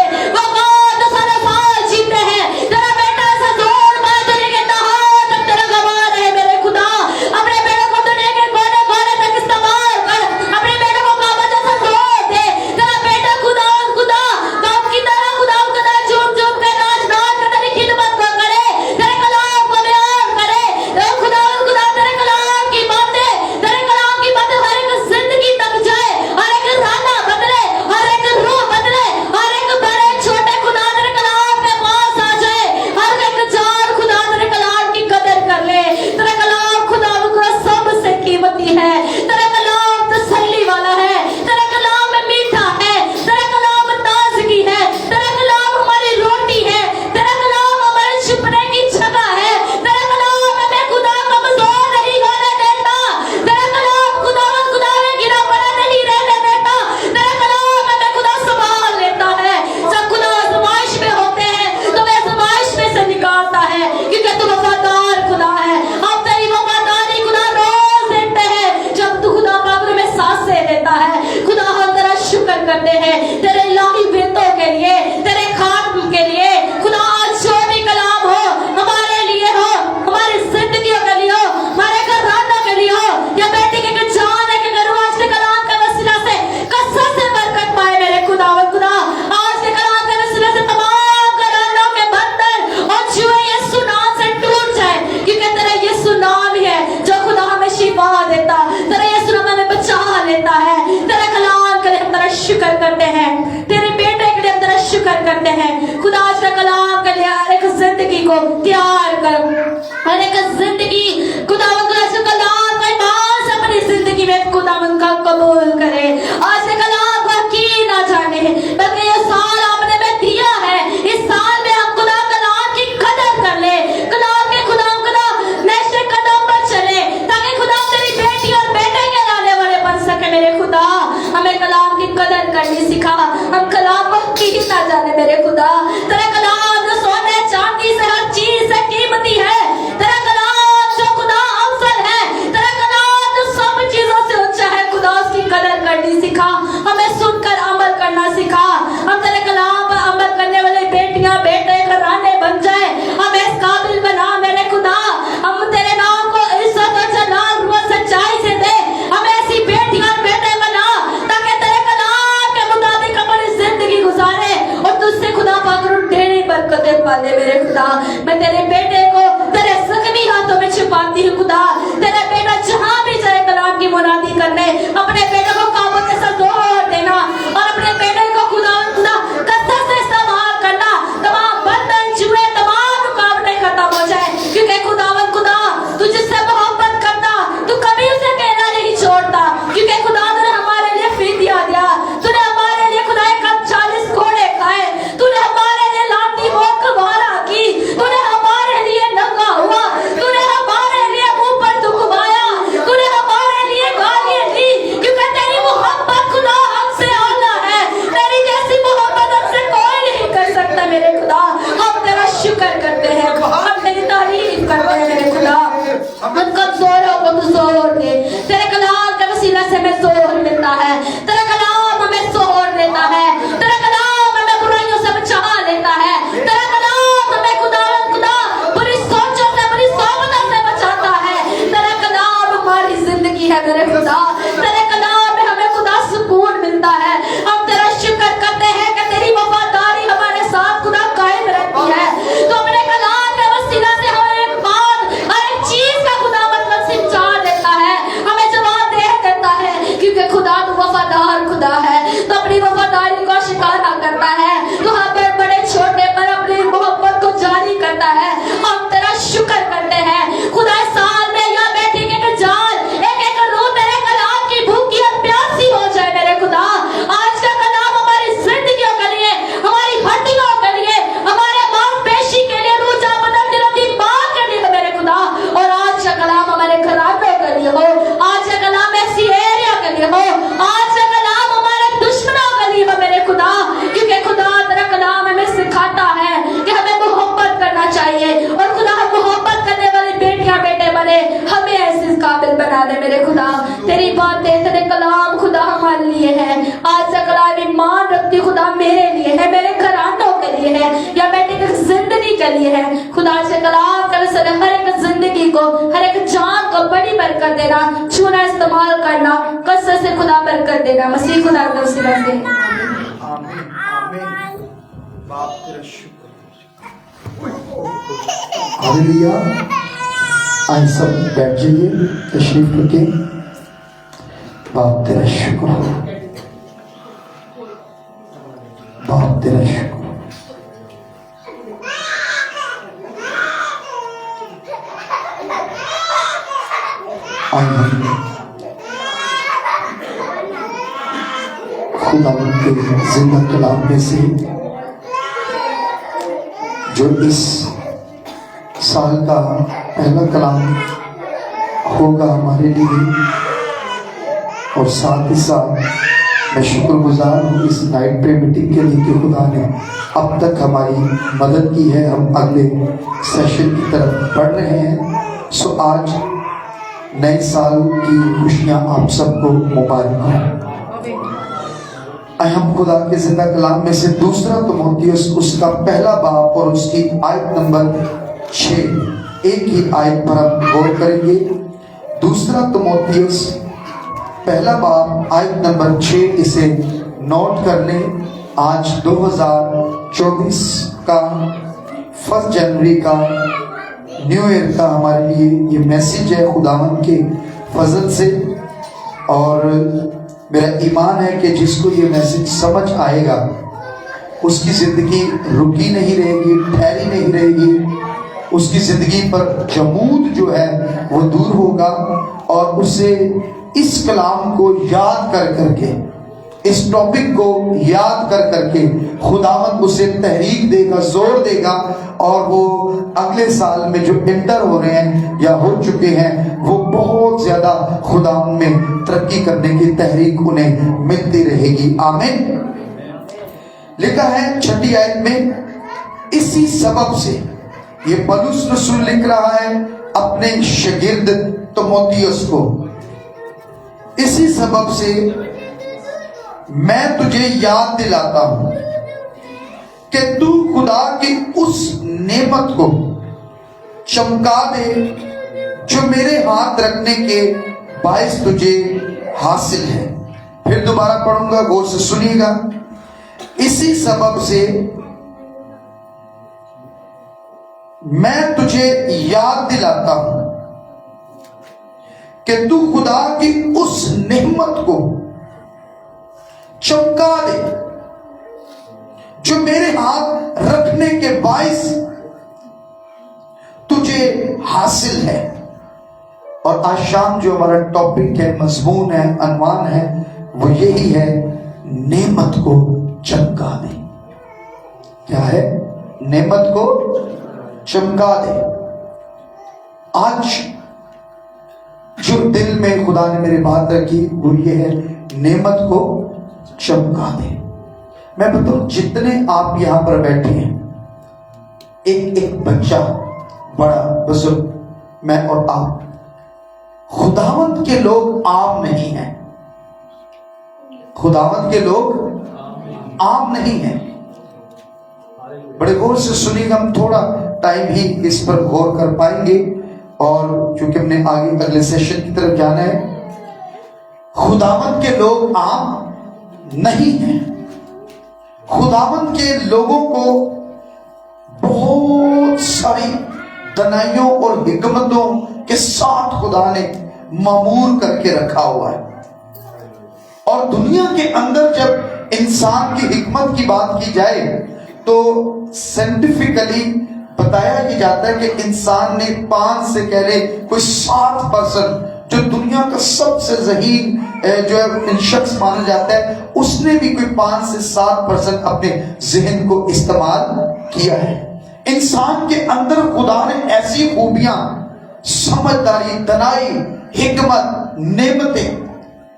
शुक्र करते हैं, तेरे बेटे के लिए हम तेरा शुक्र करते हैं। खुदा आज का कलाम के लिए हर एक जिंदगी को तैयार कर, हर एक जिंदगी खुदावंद आज का कलाम का ईमान से अपनी जिंदगी में खुदावंद का कबूल करे। आज का कलाम को की ना जाने, बल्कि ये साल आपने में दिया है, इस साल में हम खुदा कलाम की कदर कर ले, कलाम के खुदा नक्शे कदम पर चले, ताकि खुदा तेरी बेटी और बेटे के लाने वाले बन सके। मेरे खुदा हमें कलाम की कदर करनी सिखा, हम कलाम को की ना जाने मेरे खुदा। तेरा कलाम जो सोने चांदी से हर चीज से कीमती है, तेरा कलाम जो खुदा अफजल है, तेरा कलाम जो सब चीजों से ऊंचा है, खुदा उसकी कदर करनी सिखा, हमें सुनकर अमल करना सिखा। हम तेरे कलाम पर अमल करने वाले बेटियां बेटे घराने बन जाए, हमें इस काबिल बना मेरे खुदा। हम तेरे नाम को इज्जत और जलाल और सच्चाई से दे, हमें ऐसी बेटियां और बेटे बना, ताकि तेरे कलाम के मुताबिक अपनी जिंदगी गुजारे और तुझसे खुदा पाक ढेरी बरकतें पाले मेरे खुदा। मैं तेरे बेटे को तेरे जख्मी हाथों में छुपाती हूँ खुदा। तेरा बेटा जहाँ भी जाए कलाम की मुनादी करने, अपने बेटे को काबू के साथ जोर देना और अपने बेटे को खुदा कसरत से इस्तेमाल करना, तमाम बंधन जुए तमाम रुकावटें खत्म हो जाए, क्योंकि खुदावंद खुदा तू जिससे मोहब्बत करता, तू कभी उसे कहना नहीं छोड़ता, क्योंकि खुदा तूने हमारे लिए फिदिया दिया, तूने हमारे लिए खुदा 40 घोड़े खाए, तूने हमारे लिए लाठी मौत का वारा की, तूने हमारे लिए नंगा हुआ, तूने हमारे लिए मुंह पर दुखवाया, तूने हमारे लिए गालियां दी, क्योंकि तेरी मोहब्बत खुदा हमसे आला है, तेरी जैसी मोहब्बत हमसे कोई नहीं कर सकता मेरे खुदा। हम तेरा शुक्र करते हैं, हम तेरी तारीफ करते हैं मेरे खुदा। हम कमजोरों को तू जोर दे, तेरे कलाम के वसीला से हमें जोर मिलता है, तेरा कलाम हमें जोर देता है, तेरा कलाम हमें बुराइयों से बचा लेता है, तेरा कलाम हमें खुदावंद खुदा बुरी सोचों से बुरी सोबतों से बचाता है, तेरा कलाम हमारी जिंदगी है मेरे खुदा, तेरे कलाम में हमें खुदा सुकून मिलता है। हम तेरा शुक्र करते हैं कि तेरी वफादारी हमारे साथ खुदा कायम रहती है, तो अपने कलाम के वसीला से हर एक बात हर एक चीज का खुदा मतलब समझा देता है, हमें जवाब दे देता है, क्योंकि खुदा तू वफादार खुदा है, तो अपनी वफादारी का शिकारा करता है, तो हर बड़े छोटे पर अपनी मोहब्बत को जारी करता है। हम तेरा शुक्र करते हैं खुदा, इस साल में या बेटी के जान एक रूह तेरे कलाम की भूखी और प्यासी हो जाए मेरे खुदा। आज का कलाम हमारी जिंदगियों के लिए, हमारी हड्डियों के लिए, हमारे मांसपेशी के लिए, रूजा बदन दिल दिमाग के लिए मेरे खुदा, और आज का कलाम हमारे घराने के लिए हो, आज का कलाम ऐसी एरिया के लिए हो, आज का कलाम हमारे दुश्मनों के लिए हो मेरे खुदा, क्योंकि खुदा तेरा कलाम हमें सिखाता है कि हमें मोहब्बत करना चाहिए, और खुदा हम मोहब्बत करने वाली बेटियां बेटे बने, हमें ऐसे काबिल बना दे मेरे खुदा। तेरी बातें तेरे कलाम खुदा हमारे लिए है, आज का कलाम ईमान रखती खुदा मेरे लिए है, मेरे घरानों के लिए है, या बेटे की जिंदगी के लिए है। खुदा से कलाम कर हर एक जिंदगी को, हर एक जान को बड़ी बरकत देना, छूना इस्तेमाल करना, कसरत से खुदा बरकत देना, मसीह खुदा के वसीले से। आमीन आमीन। बाप तेरा शुक्र। हालेलुया। आइए सब बैठ जाइए, तशरीफ रखें। बाप तेरा शुक्र, बाप तेरा शुक्र। आइए खुदा के जिंदा कलाम में से जो इस साल का पहला कलाम होगा हमारे लिए, और साथ ही साथ मैं शुक्रगुजार हूँ इस नाइट प्रे मीटिंग के लिए कि खुदा ने अब तक हमारी मदद की है। हम अगले सेशन की तरफ बढ़ रहे हैं। सो आज नए साल की खुशियाँ आप सबको मुबारक हो। हम खुदा के जिंदा कलाम में से दूसरा तिमोथियुस उसका पहला बाब और उसकी आयत नंबर 6, एक ही आयत पर हम गौर करेंगे। दूसरा तिमोथियुस पहला बाब आयत नंबर 6, इसे नोट कर लें। आज 2024 का 1 जनवरी का न्यू ईयर का हमारे लिए ये मैसेज है खुदावन के फजल से। और میرا ایمان ہے کہ جس کو یہ میسج سمجھ آئے گا اس کی زندگی رکی نہیں رہے گی، ٹھہری نہیں رہے گی، اس کی زندگی پر جمود جو ہے وہ دور ہوگا، اور اسے اس کلام کو یاد کر کر کے، اس ٹاپک کو یاد کر کر کے خداوند اسے تحریک دے گا، زور دے گا، اور وہ اگلے سال میں جو انٹر ہو رہے ہیں یا ہو چکے ہیں وہ بہت زیادہ خداوند میں ترقی کرنے کی تحریک انہیں ملتی رہے گی۔ آمین۔ لکھا ہے 6 آیت میں، اسی سبب سے، یہ پولس رسول لکھ رہا ہے اپنے شاگرد تimotheus کو، اسی سبب سے میں تجھے یاد دلاتا ہوں کہ تو خدا کی اس نعمت کو چمکا دے جو میرے ہاتھ رکھنے کے باعث تجھے حاصل ہے۔ پھر دوبارہ پڑھوں گا، غور سے سنیے گا۔ اسی سبب سے میں تجھے یاد دلاتا ہوں کہ تو خدا کی اس نعمت کو چمکا دے جو میرے ہاتھ رکھنے کے باعث تجھے حاصل ہے۔ اور آج شام جو ہمارا ٹاپک ہے، مضمون ہے، عنوان ہے، وہ یہی ہے، نعمت کو چمکا دے۔ کیا ہے؟ نعمت کو چمکا دے۔ آج جو دل میں خدا نے میری بات رکھی وہ یہ ہے، نعمت کو چمکا دے۔ میں بتاؤں، جتنے آپ یہاں پر بیٹھے ہیں، ایک بچہ، بڑا، بزرگ، میں اور آپ، خداوند کے لوگ عام نہیں ہیں۔ خداوند کے لوگ عام نہیں ہیں۔ بڑے غور سے سنیے گا، ہم تھوڑا ٹائم ہی اس پر غور کر پائیں گے، اور چونکہ ہم نے آگے اگلے سیشن کی طرف جانا ہے۔ خداوند کے لوگ عام نہیں ہیں۔ خداوند کے لوگوں کو بہت ساری دنائیوں اور حکمتوں کے ساتھ خدا نے معمور کر کے رکھا ہوا ہے۔ اور دنیا کے اندر جب انسان کی حکمت کی بات کی جائے تو سائنٹیفکلی بتایا یہ جاتا ہے کہ انسان نے 5 سے کہہ لے کوئی 7% جو دنیا کا سب سے ذہین جو ہے شخص مانا جاتا ہے، اس نے بھی کوئی 5 سے 7% اپنے ذہن کو استعمال کیا ہے۔ انسان کے اندر خدا نے ایسی خوبیاں، سمجھداری، دانائی، حکمت، نعمتیں،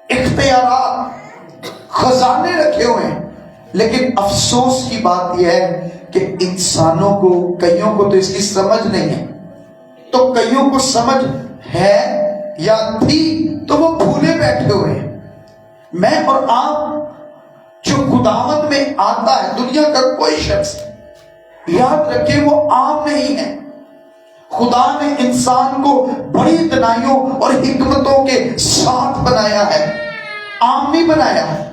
اختیارات، خزانے رکھے ہوئے ہیں، لیکن افسوس کی بات یہ ہے کہ انسانوں کو، کئیوں کو تو اس کی سمجھ نہیں ہے، تو کئیوں کو سمجھ ہے یا تھی تو وہ بھولے بیٹھے ہوئے ہیں۔ میں اور آپ جو خداوند میں آتا ہے، دنیا کا کوئی شخص یاد رکھے وہ عام نہیں ہے۔ خدا نے انسان کو بڑی دنائیوں اور حکمتوں کے ساتھ بنایا ہے، عام نہیں بنایا ہے۔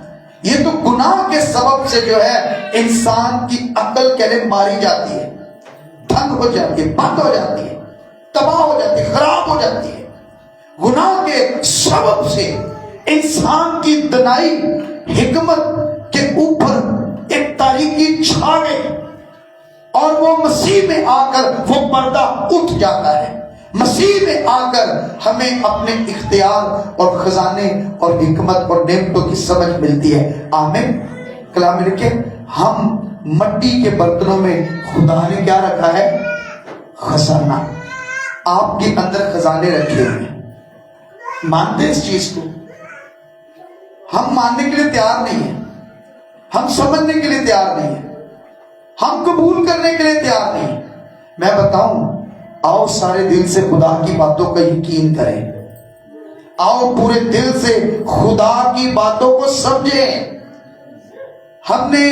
یہ تو گناہ کے سبب سے جو ہے انسان کی عقل کہنے ماری جاتی ہے، دھند ہو جاتی ہے، بند ہو جاتی ہے، تباہ ہو جاتی ہے، خراب ہو جاتی ہے۔ گناہ کے سبب سے انسان کی دنائی، حکمت کے اوپر ایک تاریکی چھا گئی، اور وہ مسیح میں آ کر وہ پردہ اٹھ جاتا ہے۔ مسیح میں آ کر ہمیں اپنے اختیار اور خزانے اور حکمت اور نعمتوں کی سمجھ ملتی ہے۔ آمین۔ کلام میں لکھے، ہم مٹی کے برتنوں میں خدا نے کیا رکھا ہے؟ خزانہ۔ آپ کے اندر خزانے رکھے ہوئے ہیں۔ مانتے ہیں اس چیز کو؟ ہم ماننے کے لیے تیار نہیں ہیں، ہم سمجھنے کے لیے تیار نہیں ہیں، ہم قبول کرنے کے لیے تیار نہیں ہیں۔ میں بتاؤں، آؤ سارے دل سے خدا کی باتوں کا یقین کریں، آؤ پورے دل سے خدا کی باتوں کو سمجھیں۔ ہم نے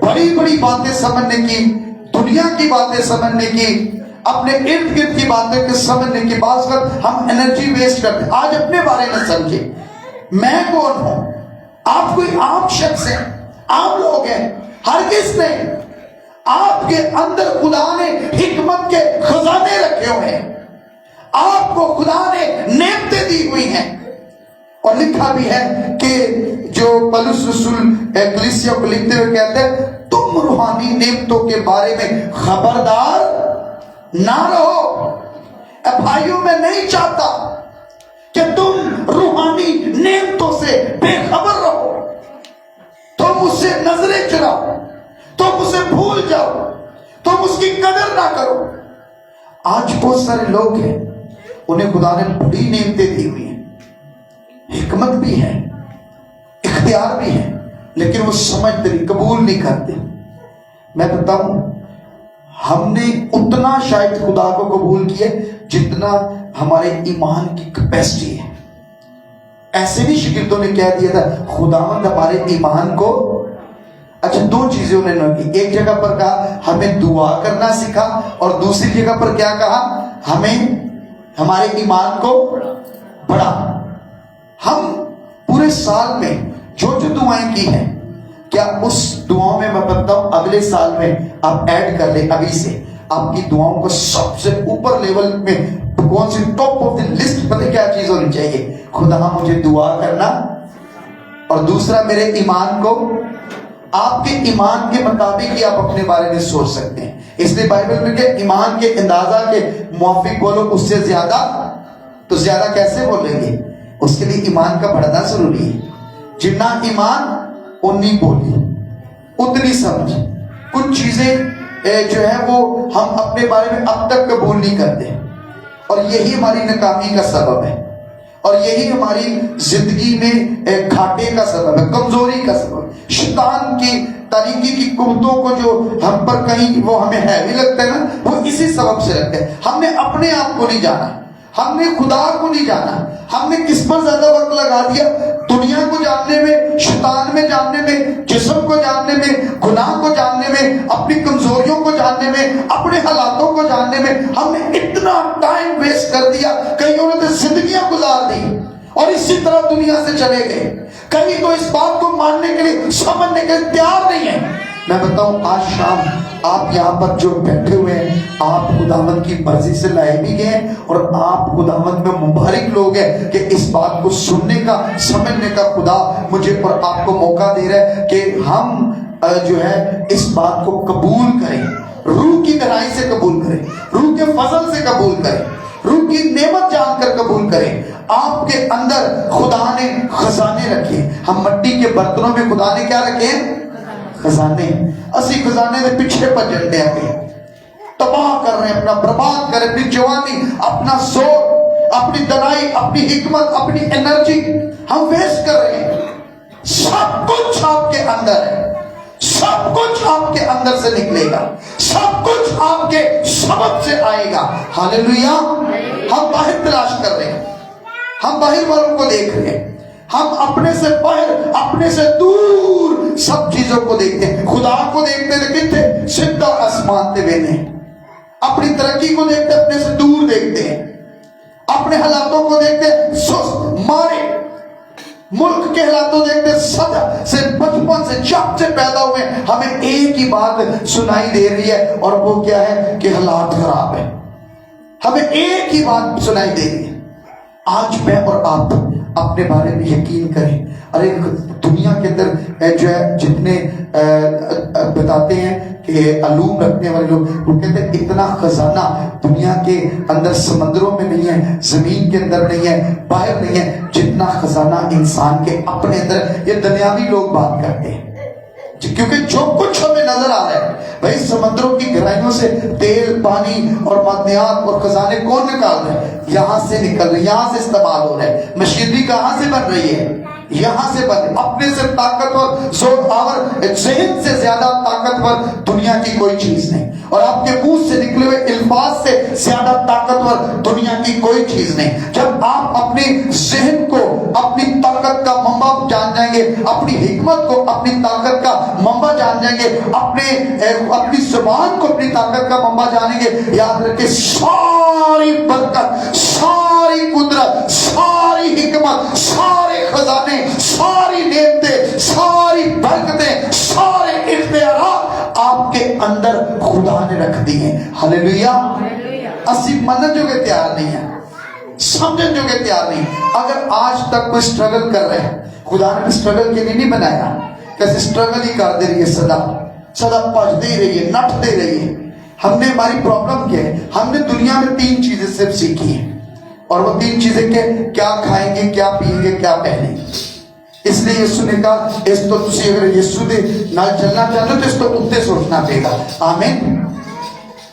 بڑی بڑی باتیں سمجھنے کی، دنیا کی باتیں سمجھنے کی، اپنے ارد گرد کی باتیں کے سمجھنے کے بعد ہم انرجی ویسٹ کرتے۔ آج اپنے بارے میں سمجھے، میں کون ہوں؟ آپ کوئی عام شخص ہیں، عام لوگ ہیں؟ ہرگز نہیں۔ آپ کے اندر خدا نے حکمت کے خزانے رکھے ہوئے ہیں، آپ کو خدا نے نعمتیں دی ہوئی ہیں، اور لکھا بھی ہے کہ جو پولس رسول کلیسیا کو لکھتے ہوئے کہتے ہیں تم روحانی نعمتوں کے بارے میں خبردار نہ رہو. اے بھائیوں میں نہیں چاہتا کہ تم روحانی نعمتوں سے بے خبر رہو، تم اس سے نظریں چراؤ، تم اسے بھول جاؤ، تم اس کی قدر نہ کرو. آج بہت سارے لوگ ہیں انہیں خدا نے بڑی نعمتیں دی ہوئی ہیں، حکمت بھی ہے، اختیار بھی ہے، لیکن وہ سمجھتے نہیں، قبول نہیں کرتے. میں بتاؤں ہم نے اتنا شاید خدا کو قبول کیا جتنا ہمارے ایمان کی کیپیسٹی ہے. ایسے نہیں شاگردوں نے کہہ دیا تھا خداوند ہمارے ایمان کو. اچھا دو چیزیں انہوں نے کی، ایک جگہ پر کہا ہمیں دعا کرنا سکھا، اور دوسری جگہ پر کیا کہا ہمیں ہمارے ایمان کو بڑھا. ہم پورے سال میں جو دعائیں کی ہیں، کیا اس دعاؤں میں بتاؤں اگلے سال میں آپ ایڈ کر لیں ابھی سے، آپ کی دعاؤں کو سب سے اوپر لیول میں کون سی ٹاپ آف دی لسٹ پتہ کیا چیز ہونی چاہیے؟ خدا مجھے دعا کرنا، اور دوسرا میرے ایمان کو. آپ کے ایمان کے مطابق ہی آپ اپنے بارے میں سوچ سکتے ہیں. اس لیے بائبل میں کہ ایمان کے اندازہ کے موافق بولو، اس سے زیادہ تو زیادہ کیسے بولیں گے؟ اس کے لیے ایمان کا بڑھنا ضروری ہے. جتنا ایمان اتنی بولی، اتنی سمجھ. کچھ چیزیں جو ہے وہ ہم اپنے بارے میں اب تک قبول نہیں کرتے، اور یہی ہماری ناکامی کا سبب ہے، اور یہی ہماری زندگی میں گھاٹے کا سبب ہے، کمزوری کا سبب. شیطان کی تاریکی کی قوتوں کو جو ہم پر کہیں وہ ہمیں ہیوی لگتا ہے نا، وہ اسی سبب سے لگتا ہے. ہم نے اپنے آپ کو نہیں جانا، ہم نے خدا کو نہیں جانا. ہم نے کس پر زیادہ وقت لگا دیا؟ دنیا کو جاننے میں، شیطان میں جاننے میں، جسم کو جاننے میں، گناہ کو جاننے میں، اپنی کمزوریوں کو جاننے میں، اپنے حالاتوں کو جاننے میں. ہم نے اتنا ٹائم ویسٹ کر دیا، کئیوں نے تو زندگیاں گزار دی اور اسی طرح دنیا سے چلے گئے. کہیں تو اس بات کو ماننے کے لیے، سمجھنے کے لیے تیار نہیں ہے. میں بتاؤں آج شام آپ یہاں پر جو بیٹھے ہوئے ہیں، آپ خداوند کی مرضی سے لائے بھی گئے ہیں، اور آپ خداوند میں مبارک لوگ ہیں کہ اس بات کو سننے کا، سمجھنے کا خدا مجھے اور آپ کو موقع دے رہا ہے کہ ہم جو ہے اس بات کو قبول کریں، روح کی گہرائی سے قبول کریں، روح کے فضل سے قبول کریں، روح کی نعمت جان کر قبول کریں. آپ کے اندر خدا نے خزانے رکھے. ہم مٹی کے برتنوں میں خدا نے کیا رکھے ہیں؟ خزانے. اسی خزانے میں پیچھے پر جنڈے اپنے تباہ کر رہے ہیں، اپنا برباد کر رہے ہیں، اپنی جوانی، اپنا زور، اپنی دنائی، اپنی حکمت، اپنی انرجی ہم ویسٹ کر رہے ہیں. سب کچھ آپ کے اندر ہے، سب کچھ آپ کے اندر سے نکلے گا، سب کچھ آپ کے سبب سے آئے گا. ہاللیلویا. ہم باہر تلاش کر رہے ہیں، ہم باہر والوں کو دیکھ رہے ہیں، ہم اپنے سے باہر، اپنے سے دور سب چیزوں کو دیکھتے ہیں. خدا کو دیکھتے لیکن تھے سدھا آسمان تے وینے، اپنی ترقی کو دیکھتے اپنے سے دور دیکھتے ہیں، اپنے حالاتوں کو دیکھتے سست مارے، ملک کے حالاتوں دیکھتے سدا سے بچپن سے جب سے پیدا ہوئے ہمیں ایک ہی بات سنائی دے رہی ہے، اور وہ کیا ہے کہ حالات خراب ہے. ہمیں ایک ہی بات سنائی دے رہی ہے. آج میں اور آپ اپنے بارے میں یقین کریں. ارے دنیا کے اندر جو ہے جتنے بتاتے ہیں کہ علوم رکھنے والے لوگ، وہ کہتے ہیں اتنا خزانہ دنیا کے اندر سمندروں میں نہیں ہے، زمین کے اندر نہیں ہے، باہر نہیں ہے، جتنا خزانہ انسان کے اپنے اندر. یہ دنیاوی لوگ بات کرتے ہیں، کیونکہ جو کچھ ہمیں نظر آ رہا ہے بھائی سمندروں کی گہرائیوں سے تیل، پانی اور معدنیات اور خزانے کون نکال رہے ہیں؟ یہاں سے نکل رہے، یہاں سے استعمال ہو رہے ہیں. مشینری کہاں سے بن رہی ہے؟ یہاں سے بن. اپنے سے طاقتور، زور آور، ذہن سے زیادہ طاقتور دنیا کی کوئی چیز نہیں، اور آپ کے منہ سے نکلے ہوئے الفاظ سے زیادہ طاقتور دنیا کی کوئی چیز نہیں. جب آپ اپنے ذہن کو اپنی طاقت کا منبع جان جائیں گے، اپنی حکمت کو اپنی طاقت کا منبع جان جائیں گے، اپنی زبان کو اپنی طاقت کا منبع جانیں گے، یاد رکھیں ساری برکت، ساری قدرت، ساری حکمت، سارے خزانے، ساری نعمتیں، ساری برکتیں، سارے اختیارات آپ کے اندر خدا نے رکھ دی ہیں. ہاللیلویا. اسی منن جو کہ تیار نہیں ہے. समझन जोगे तैयार नहीं। अगर आज तक कोई स्ट्रगल कर रहे हैं, खुदा ने स्ट्रगल के लिए नहीं बनाया, कैसे स्ट्रगल ही करते रहिए, सदा सदा भजते ही रहिए, नटते रहिए। हमने, हमारी प्रॉब्लम क्या है, हमने दुनिया में 3 चीजें सिर्फ सीखी है, और वो 3 चीजें क्या खाएंगे, क्या पिएंगे, क्या पहनेंगे। इसलिए यीशु ने कहा इस तो तुसी अगर यीशु दे नाल चलना चाहते हो तो इस तो उत्ते सोचना पड़ेगा। आमीन।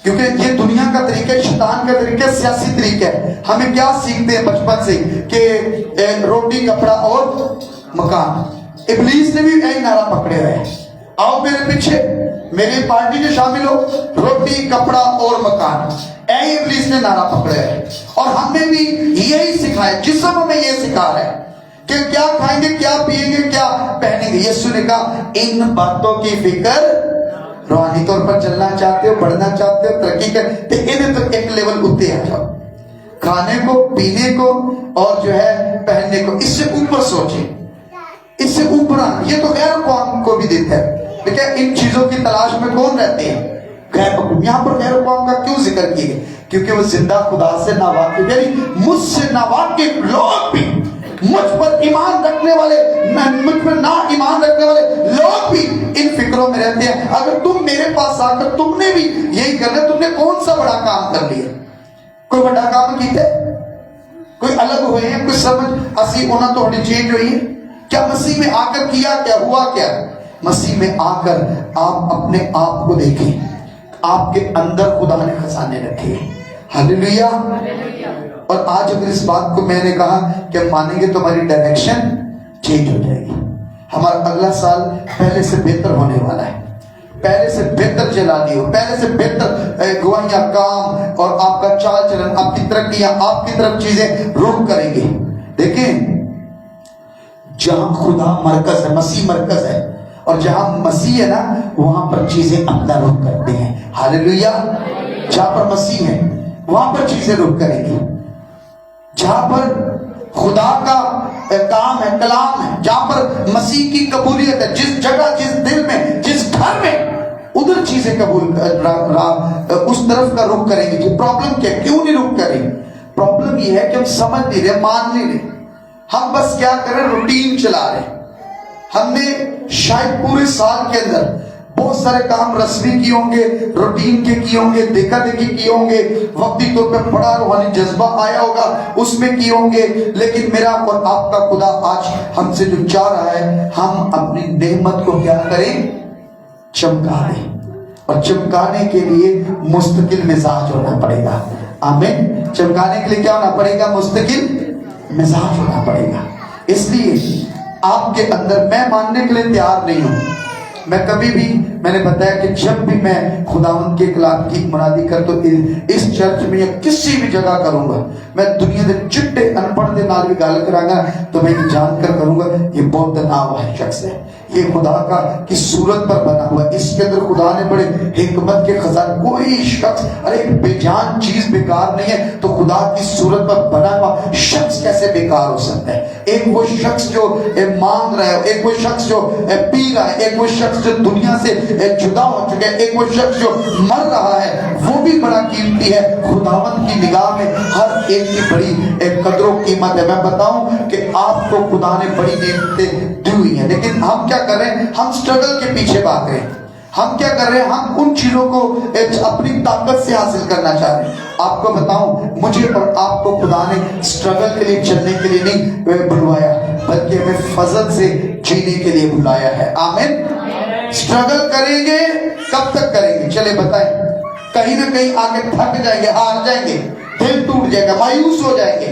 क्योंकि ये दुनिया का तरीका है, शैतान का तरीका है, सियासी तरीका है। हमें क्या सीखते हैं बचपन से कि रोटी, कपड़ा और मकान। इब्लीस ने भी यही नारा पकड़े हुए हैं, आओ मेरे पीछे, मेरी पार्टी में शामिल हो, रोटी, कपड़ा और मकान। यही इब्लीस ने नारा पकड़े है, और हमने भी यही सिखाया, जिसम हमें ये सिखा रहा है कि क्या खाएंगे, क्या पिएंगे, क्या पहनेंगे। यीशु ने कहा इन बातों की फिक्र, रूहानी तौर पर चलना चाहते हो, बढ़ना चाहते हो, तरक्की कर, तो इन्हें तो एक लेवल उत्ते आ जाओ, खाने को, पीने को और जो है पहनने को, इससे ऊपर सोचे, इससे ऊपर आना। ये तो गैर कौम को भी देता है, लेकिन इन चीजों की तलाश में कौन रहते हैं? गैर कौम। यहाँ पर गैर कौम का क्यों जिक्र किया? क्योंकि वो जिंदा खुदा से नावाकिफ, यानी मुझसे नावाकिफ लोग भी, मुझ पर ईमान रखने वाले, मुझ पर ना ईमान रखने वाले लोग भी इन फिक्रों में रहते हैं। अगर तुम मेरे पास आकर तुमने भी यही करना, तुमने कौन सा बड़ा काम कर लिया? कोई बड़ा काम किया? कोई अलग हुए हैं, कुछ समझ असी होना तो चेंज हुई है क्या? मसीह में आकर किया क्या, हुआ क्या? मसीह में आकर आप अपने आप को देखें, आपके अंदर खुदा ने खजाने रखे। हालेलुया। और आज अगर इस बात को मैंने कहा कि मानेंगे तो हमारी डायरेक्शन चेंज हो जाएगी। हमारा अगला साल पहले से बेहतर होने वाला है, पहले से बेहतर चलानी हो, पहले से बेहतर गवाहियां, काम और आपका चाल चलन, आपकी तरक्कियां, आपकी तरफ चीजें रुख करेंगे। देखें, जहां खुदा मरकज है, मसीह मरकज है, और जहां मसीह है ना, वहां पर चीजें अपना रुख करते हैं। हालेलुया। जहां पर मसीह है वहां पर चीजें रुख करेंगी। जहां पर खुदा का काम है, कलाम है, जहां पर मसीह की कबूलियत है, जिस जगह, जिस दिल में, जिस घर में, उधर चीजें कबूल उस तरफ का रुख करेंगे। प्रॉब्लम क्या, क्यों नहीं रुख करेंगे? प्रॉब्लम यह है कि हम समझ नहीं रहे, मान नहीं रहे। हम बस क्या करें, रूटीन चला रहे। हमने शायद पूरे साल के अंदर बहुत सारे काम रस्मी किए होंगे, रूटीन के किए होंगे, देखा देखी किए होंगे, वक्ती तौर पे बड़ा रूहानी जज्बा आया होगा, उसमें किए होंगे। लेकिन मेरा और आपका खुदा आज हमसे जो चाह रहा है, हम अपनी नेमत को क्या करें, चमका दें। और चमकाने के लिए मुस्तकिल मिजाज होना पड़ेगा। आमीन। चमकाने के लिए क्या होना पड़ेगा? मुस्तकिल मिजाज होना पड़ेगा। इसलिए आपके अंदर, मैं मानने के लिए तैयार नहीं हूं, मैं कभी भी, मैंने बताया कि जब भी मैं खुदावंद के कलाम की मुनादी कर तो इस चर्च में या किसी भी जगह करूंगा, मैं दुनिया के चिट्टे अनपढ़ के नाल भी गल करांगा तो मैं ये जानकर करूंगा ये बहुत तनाव है शख्स है, ये खुदा का की सूरत पर बना हुआ, इसके अंदर खुदा ने बड़े हिकमत के खजाने। कोई शख्स, अरे बेजान चीज बेकार नहीं है, तो खुदा की सूरत पर बना हुआ शख्स कैसे बेकार हो सकता है? एक वो शख्स जो मांग रहा है, एक वो शख्स जो पी रहा है, एक वो शख्स जो दुनिया से जुदा हो चुका है, एक वो शख्स जो मर रहा है, वो भी बड़ा कीमती है। खुदावंद की निगाह में हर एक की बड़ी एक कदरों कीमत है। मैं बताऊं कि आपको खुदा ने बड़ी नेमतें दी हुई है, लेकिन हम क्या कर रहे हैं? हम स्ट्रगल के पीछे भाग रहे हैं। हम क्या कर रहे हैं? हम उन चीजों को अपनी ताकत से हासिल करना चाह रहे हैं। आपको बताऊं, मुझे और आपको खुदा ने स्ट्रगल के लिए, चलने के लिए नहीं बुलवाया, बल्कि हमें फजल से जीने के लिए बुलाया है। आमीन। स्ट्रगल करेंगे, कब तक करेंगे? चले बताएं। कहीं ना कहीं आके थक जाएंगे, हार जाएंगे, दिल टूट जाएगा, मायूस हो जाएंगे,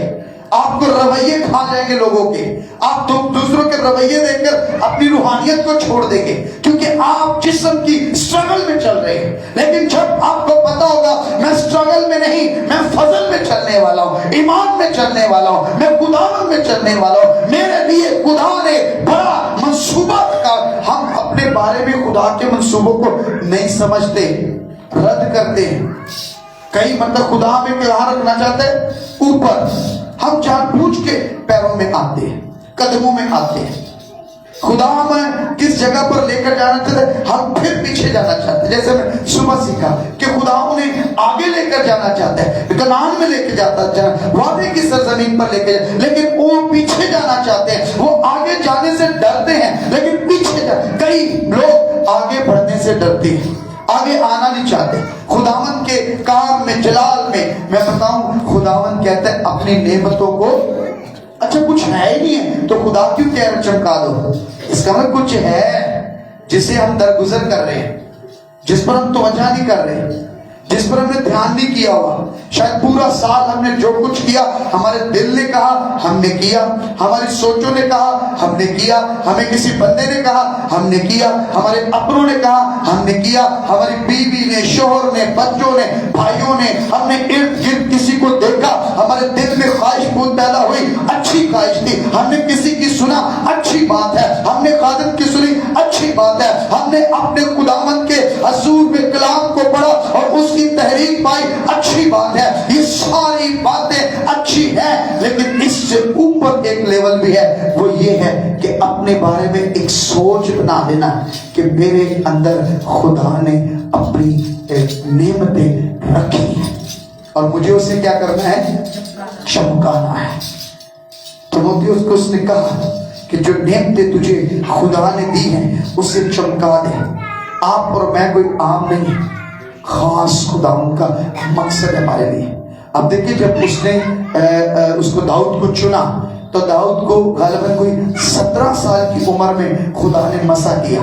आपको रवैये खा जाएंगे लोगों के, आप तो दूसरों के रवैये देखकर अपनी रूहानियत को छोड़ देंगे, क्योंकि आप जिस्म की स्ट्रगल में चल रहे हैं। लेकिन जब आपको पता होगा मैं स्ट्रगल में नहीं, मैं फजल में चलने वाला हूँ, ईमान में चलने वाला हूँ, मैं खुदावंद में चलने वाला हूँ, मेरे लिए खुदा ने बड़ा मंसूबा रखा। हम अपने बारे में खुदा के मंसूबों को नहीं समझते, रद्द करते हैं। कई मतलब खुदा में कहाँ रखना चाहते हैं? ऊपर। हम जानबूझ के पैरों में आते हैं, कदमों में आते हैं। खुदा हमें किस जगह पर लेकर जाना चाहते हैं, हम फिर पीछे जाना चाहते हैं। जैसे मैं सुबह सीखा कि खुदा उन्हें आगे लेकर जाना चाहता है, कनान में लेकर जाता है, वादे की सरजमीन पर लेकर, लेकिन वो पीछे जाना चाहते हैं। वो आगे जाने से डरते हैं, लेकिन पीछे कई लोग आगे बढ़ने से डरते हैं, आगे आना नहीं चाहते। खुदावन के काम में, जलाल में, मैं बताऊं, खुदावन कहते हैं अपनी नेमतों को, अच्छा कुछ है ही नहीं है तो खुदा क्यों कह रहे चमका दो? इसका मतलब कुछ है जिसे हम दरगुजर कर रहे हैं, जिस पर हम तवज्जो नहीं कर रहे, जिस पर हमने ध्यान नहीं किया हुआ। शायद पूरा साल हमने जो कुछ किया, हमारे दिल ने कहा हमने किया, हमारी सोचों ने कहा हमने किया, हमें किसी बंदे ने कहा हमने किया, हमारे अपनों ने कहा हमने किया, हमारी बीवी ने, शोहर ने, बच्चों ने, भाइयों ने, हमने इर्द गिर्द किसी को देखा, हमारे दिल में ख्वाहिश बहुत पैदा हुई, अच्छी ख्वाहिश थी, हमने किसी की सुना, अच्छी बात है, हमने खादिम की सुनी, अच्छी बात है, हमने अपने खुदावंद के हजूर में कलाम को पढ़ा और उसकी तहरीक पाई, अच्छी बात है। ये सारी बातें अच्छी हैं, लेकिन इससे ऊपर एक लेवल भी है, वो ये है कि अपने बारे में एक सोच बना लेना कि मेरे अंदर खुदा ने अपनी नेमतें रखी हैं और मुझे उसे क्या करना है, चमकाना है। तीमुथियुस को उसने कहा कि जो नेमतें तुझे खुदा ने दी हैं उसे चमका दे। आप और मैं कोई आम नहीं, खास खुदा का मकसद है हमारे लिए। अब देखिए, जब उसने उसको दाऊद को चुना तो दाऊद को गालिबन कोई 17 साल की उम्र में खुदा ने मसा किया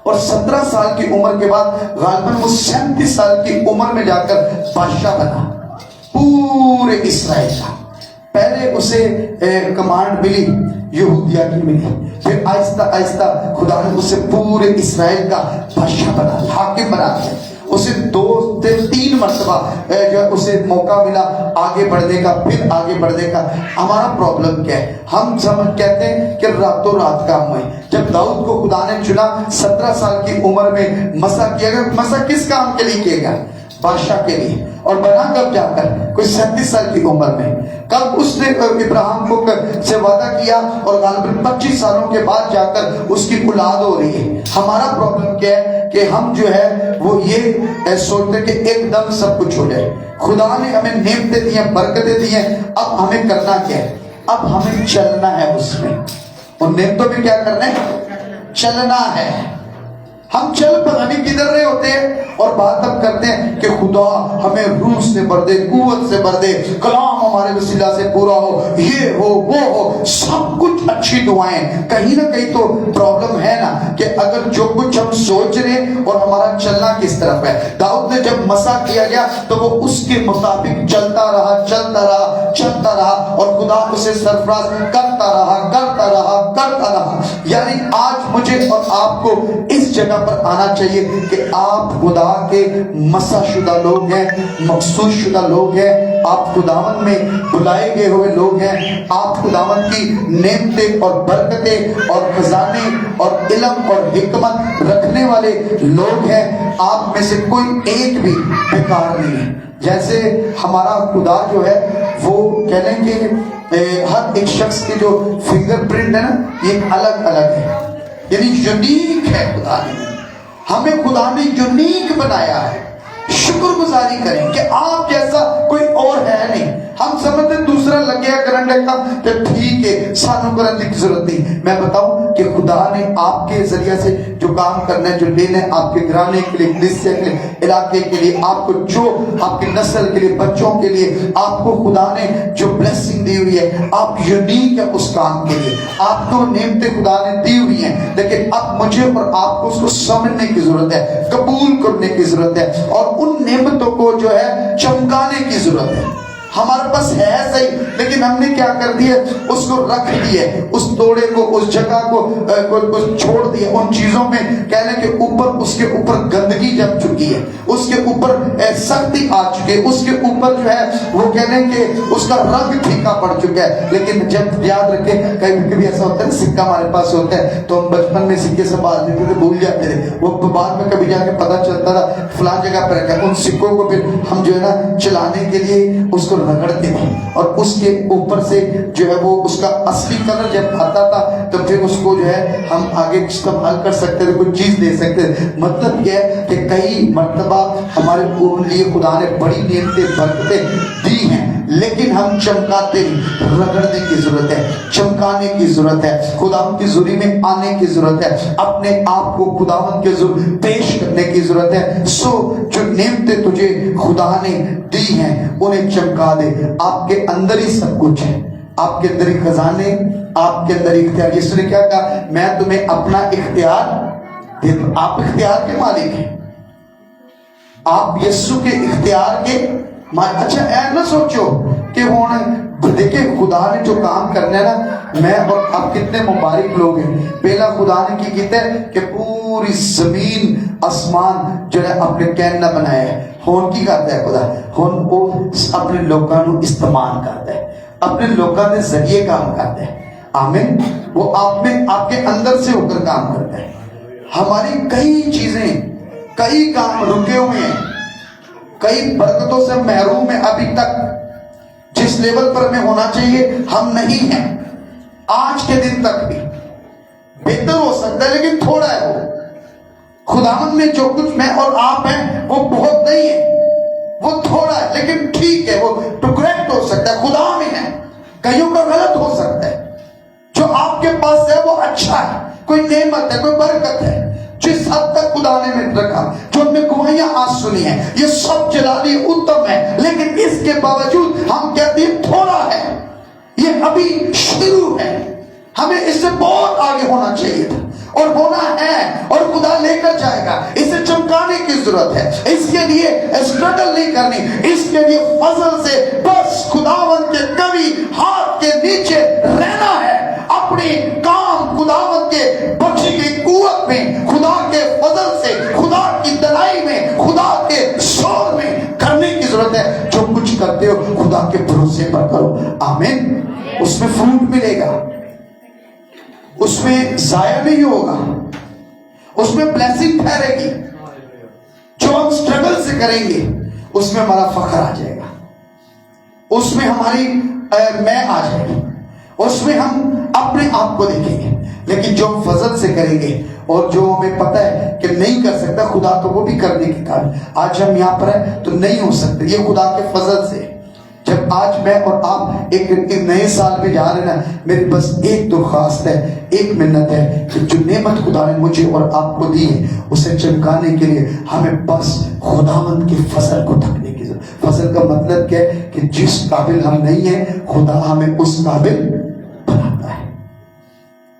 और 17 साल की उम्र के बाद गालिबन वो 37 साल की उम्र में जाकर बादशाह बना पूरे इसराइल का। पहले उसे कमांड मिली यहूदिया की मिली, फिर आहिस्ता आहिस्ता खुदा ने उसे पूरे इसराइल का बादशाह बना, हाकिम बना दिया। उसे 2 से 3 मरतबा जो उसे मौका मिला आगे बढ़ने का, फिर आगे बढ़ने का। हमारा प्रॉब्लम क्या है, हम समझ कहते हैं कि रातों रात काम हुए। जब दाऊद को खुदा ने चुना 17 साल की उम्र में मसा किया गया, मसा किस काम के लिए किया गया, बादशाह के लिए, और बना कब जाकर, कोई 37 साल की उम्र में। कब उसने इब्राहिम को से वादा किया और गालिबन 25 सालों के बाद जाकर उसकी औलाद हो रही है। हमारा प्रॉब्लम क्या है कि हम जो है वो ये सोचते कि एकदम सब कुछ हो जाए। खुदा ने हमें नेमतें दी हैं, बरकतें दी हैं, अब हमें करना क्या है, अब हमें चलना है उसमें। उन नेमतों में क्या करना है, चलना है। हम चल पता नहीं किधर रहे होते हैं और बात अब करते हैं कि खुदा हमें रूह से भर दे, कुव्वत से भर दे, कलाम हमारे वसीला से पूरा हो, ये हो वो हो, सब कुछ अच्छी दुआएं। कहीं ना कहीं तो प्रॉब्लम है ना कि अगर जो कुछ हम सोच रहे और हमारा चलना किस तरफ है। दाऊद ने जब मसा किया गया तो वो उसके मुताबिक चलता रहा, चलता रहा, चलता रहा और खुदा उसे सरफराज करता रहा, करता रहा, करता रहा। यानी आज मुझे और आपको इस जगह पर आना चाहिए कि आप खुदा के मसा शुदा लोग हैं, मखसूस शुदा लोग हैं, आप खुदावन में बुलाए गए हुए लोग हैं, आप खुदावन की नेमतें और बरकतें और खजाने और इल्म और हिकमत रखने वाले लोग हैं। आप में से कोई एक भी बेकार नहीं है। जैसे हमारा खुदा जो है वो कह लें कि हर एक शख्स के जो फिंगरप्रिंट है ना, ये अलग अलग है, यानी यूनिक है। खुदा ने हमें, खुदा ने यूनिक बनाया है। शुक्रगुजारी करें कि आप जैसा कोई और है नहीं। हम समझते दूसरा लग गया करंट का तो ठीक है, सानू करने की जरूरत नहीं। मैं बताऊं कि खुदा ने आपके जरिए से जो काम करना है, जो लेना है, आपके घराने के लिए, कलीसिया के लिए, इलाके के लिए, आपको जो आपकी नस्ल के लिए, बच्चों के लिए, आपको खुदा ने जो ब्लेसिंग दी हुई है, आप यूनिक है उस काम के लिए। आपको नेमतें खुदा ने दी हुई हैं, लेकिन अब मुझे और आपको उसको समझने की जरूरत है, कबूल करने की जरूरत है और उन नेमतों को जो है चमकाने की जरूरत है। हमारे पास है सही, लेकिन हमने क्या कर दिया, उसको रख दिए, उस तोड़े को, उस जगह को छोड़ दिया। उन चीजों में कहने के ऊपर, उसके ऊपर गंदगी जम चुकी है, उसके ऊपर सख्ती आ चुकी है, उसके ऊपर जो है वो कहने के उसका रंग फीका पड़ चुका है। लेकिन जब याद रखे, कभी कभी ऐसा होता है ना, सिक्का हमारे पास होता है तो हम बचपन में सिक्के से बात देते थे, भूल जाते थे, वो बाद में कभी जाके पता चलता था फलां जगह पर रखा। उन सिक्कों को फिर हम जो है ना चलाने के लिए उसको रगड़ते थे और उसके ऊपर से जो है वो उसका असली कलर जब आता था तो फिर उसको जो है हम आगे इस्तेमाल कर सकते थे, कोई चीज दे सकते थे। मतलब यह है कि कई मर्तबा हमारे लिए खुदा ने बड़ी नेमतें बरकतें दी हैं, लेकिन हम चमकाते नहीं। रगड़ने की जरूरत है, चमकाने की जरूरत है, खुदावंद की ज़ुरी में आने की जरूरत है, अपने आप को खुदावंद के ज़ुरी पेश करने की जरूरत है। सो जो नेमतें तुझे खुदा ने दी हैं उन्हें चमका दे। आपके अंदर ही सब कुछ है, आपके अंदर ही खजाने, आपके अंदर इख्तियार। यीशु ने क्या कहा, मैं तुम्हें अपना इख्तियार दे दूं। आप इख्तियार के मालिक हैं, आप यीशु के इख्तियार के अच्छा ऐ ना सोचो कि हुण देखिए खुदा ने जो काम करना है ना, मैं और आप कितने मुबारक लोग हैं। पहला खुदा ने की किया कि पूरी जमीन आसमान जो है अपने कहन ना बनाया है। हुण की करता है खुदा, हुण वो अपने लोगों को इस्तेमाल करता है, अपने लोगों के जरिए काम करता है। आमीन। वो आप में आपके अंदर से होकर काम करता है। हमारी कई चीजें, कई काम रुके हुए हैं, कई बरकतों से महरूम है। अभी तक जिस लेवल पर हमें होना चाहिए हम नहीं हैं। आज के दिन तक भी बेहतर हो सकता है, लेकिन थोड़ा है वो। खुदावंद में जो कुछ मैं और आप हैं वो बहुत नहीं है, वो थोड़ा है, लेकिन ठीक है। वो टू करेक्ट हो सकता है, खुदा में है। कईयों का गलत हो सकता है। जो आपके पास है वो अच्छा है, कोई नेमत है, कोई बरकत है। जिस हद तक खुदा ने में रखा, जो हमने गवाहियां आज सुनी है, ये सब जलाली उत्तम है, लेकिन इसके बावजूद हम कहते हैं थोड़ा है, ये अभी शुरू है, हमें इससे बहुत आगे होना चाहिए था और होना है, और खुदा लेकर जाएगा। इसे चमकाने की जरूरत है, इसके लिए स्ट्रगल नहीं करनी, इसके लिए फजल से बस खुदावंद के कवि हाथ के नीचे रहना है। अपने काम खुदावंद के बख्शी की कुव्वत में, खुदा के फजल से, खुदा की दलाई में, खुदा के शोर में करने की जरूरत है। जो कुछ करते हो खुदा के भरोसे पर करो। आमीन। उसमें फ्रूट मिलेगा, उसमें जाया नहीं होगा, उसमें ब्लेसिंग ठहरेगी। जो हम स्ट्रगल से करेंगे उसमें हमारा फख्र आ जाएगा, उसमें हमारी मैं आ जाएगी, उसमें हम अपने आप को देखेंगे। लेकिन जो हम फजल से करेंगे और जो हमें पता है कि नहीं कर सकता खुदा, तो वो भी करने के कारण आज हम यहाँ पर हैं तो नहीं हो सकते, ये खुदा के फजल से। जब आज मैं और आप एक नए साल में जा रहे हैं ना, मेरी बस एक दरख्वास्त है, एक मिन्नत है कि जो नेमत खुदा ने मुझे और आपको दी है उसे चमकाने के लिए हमें बस खुदावंद के फजल को तकने की जरूरत। फजल का मतलब क्या है कि जिस काबिल हम नहीं है खुदा हमें उस काबिल बनाता है।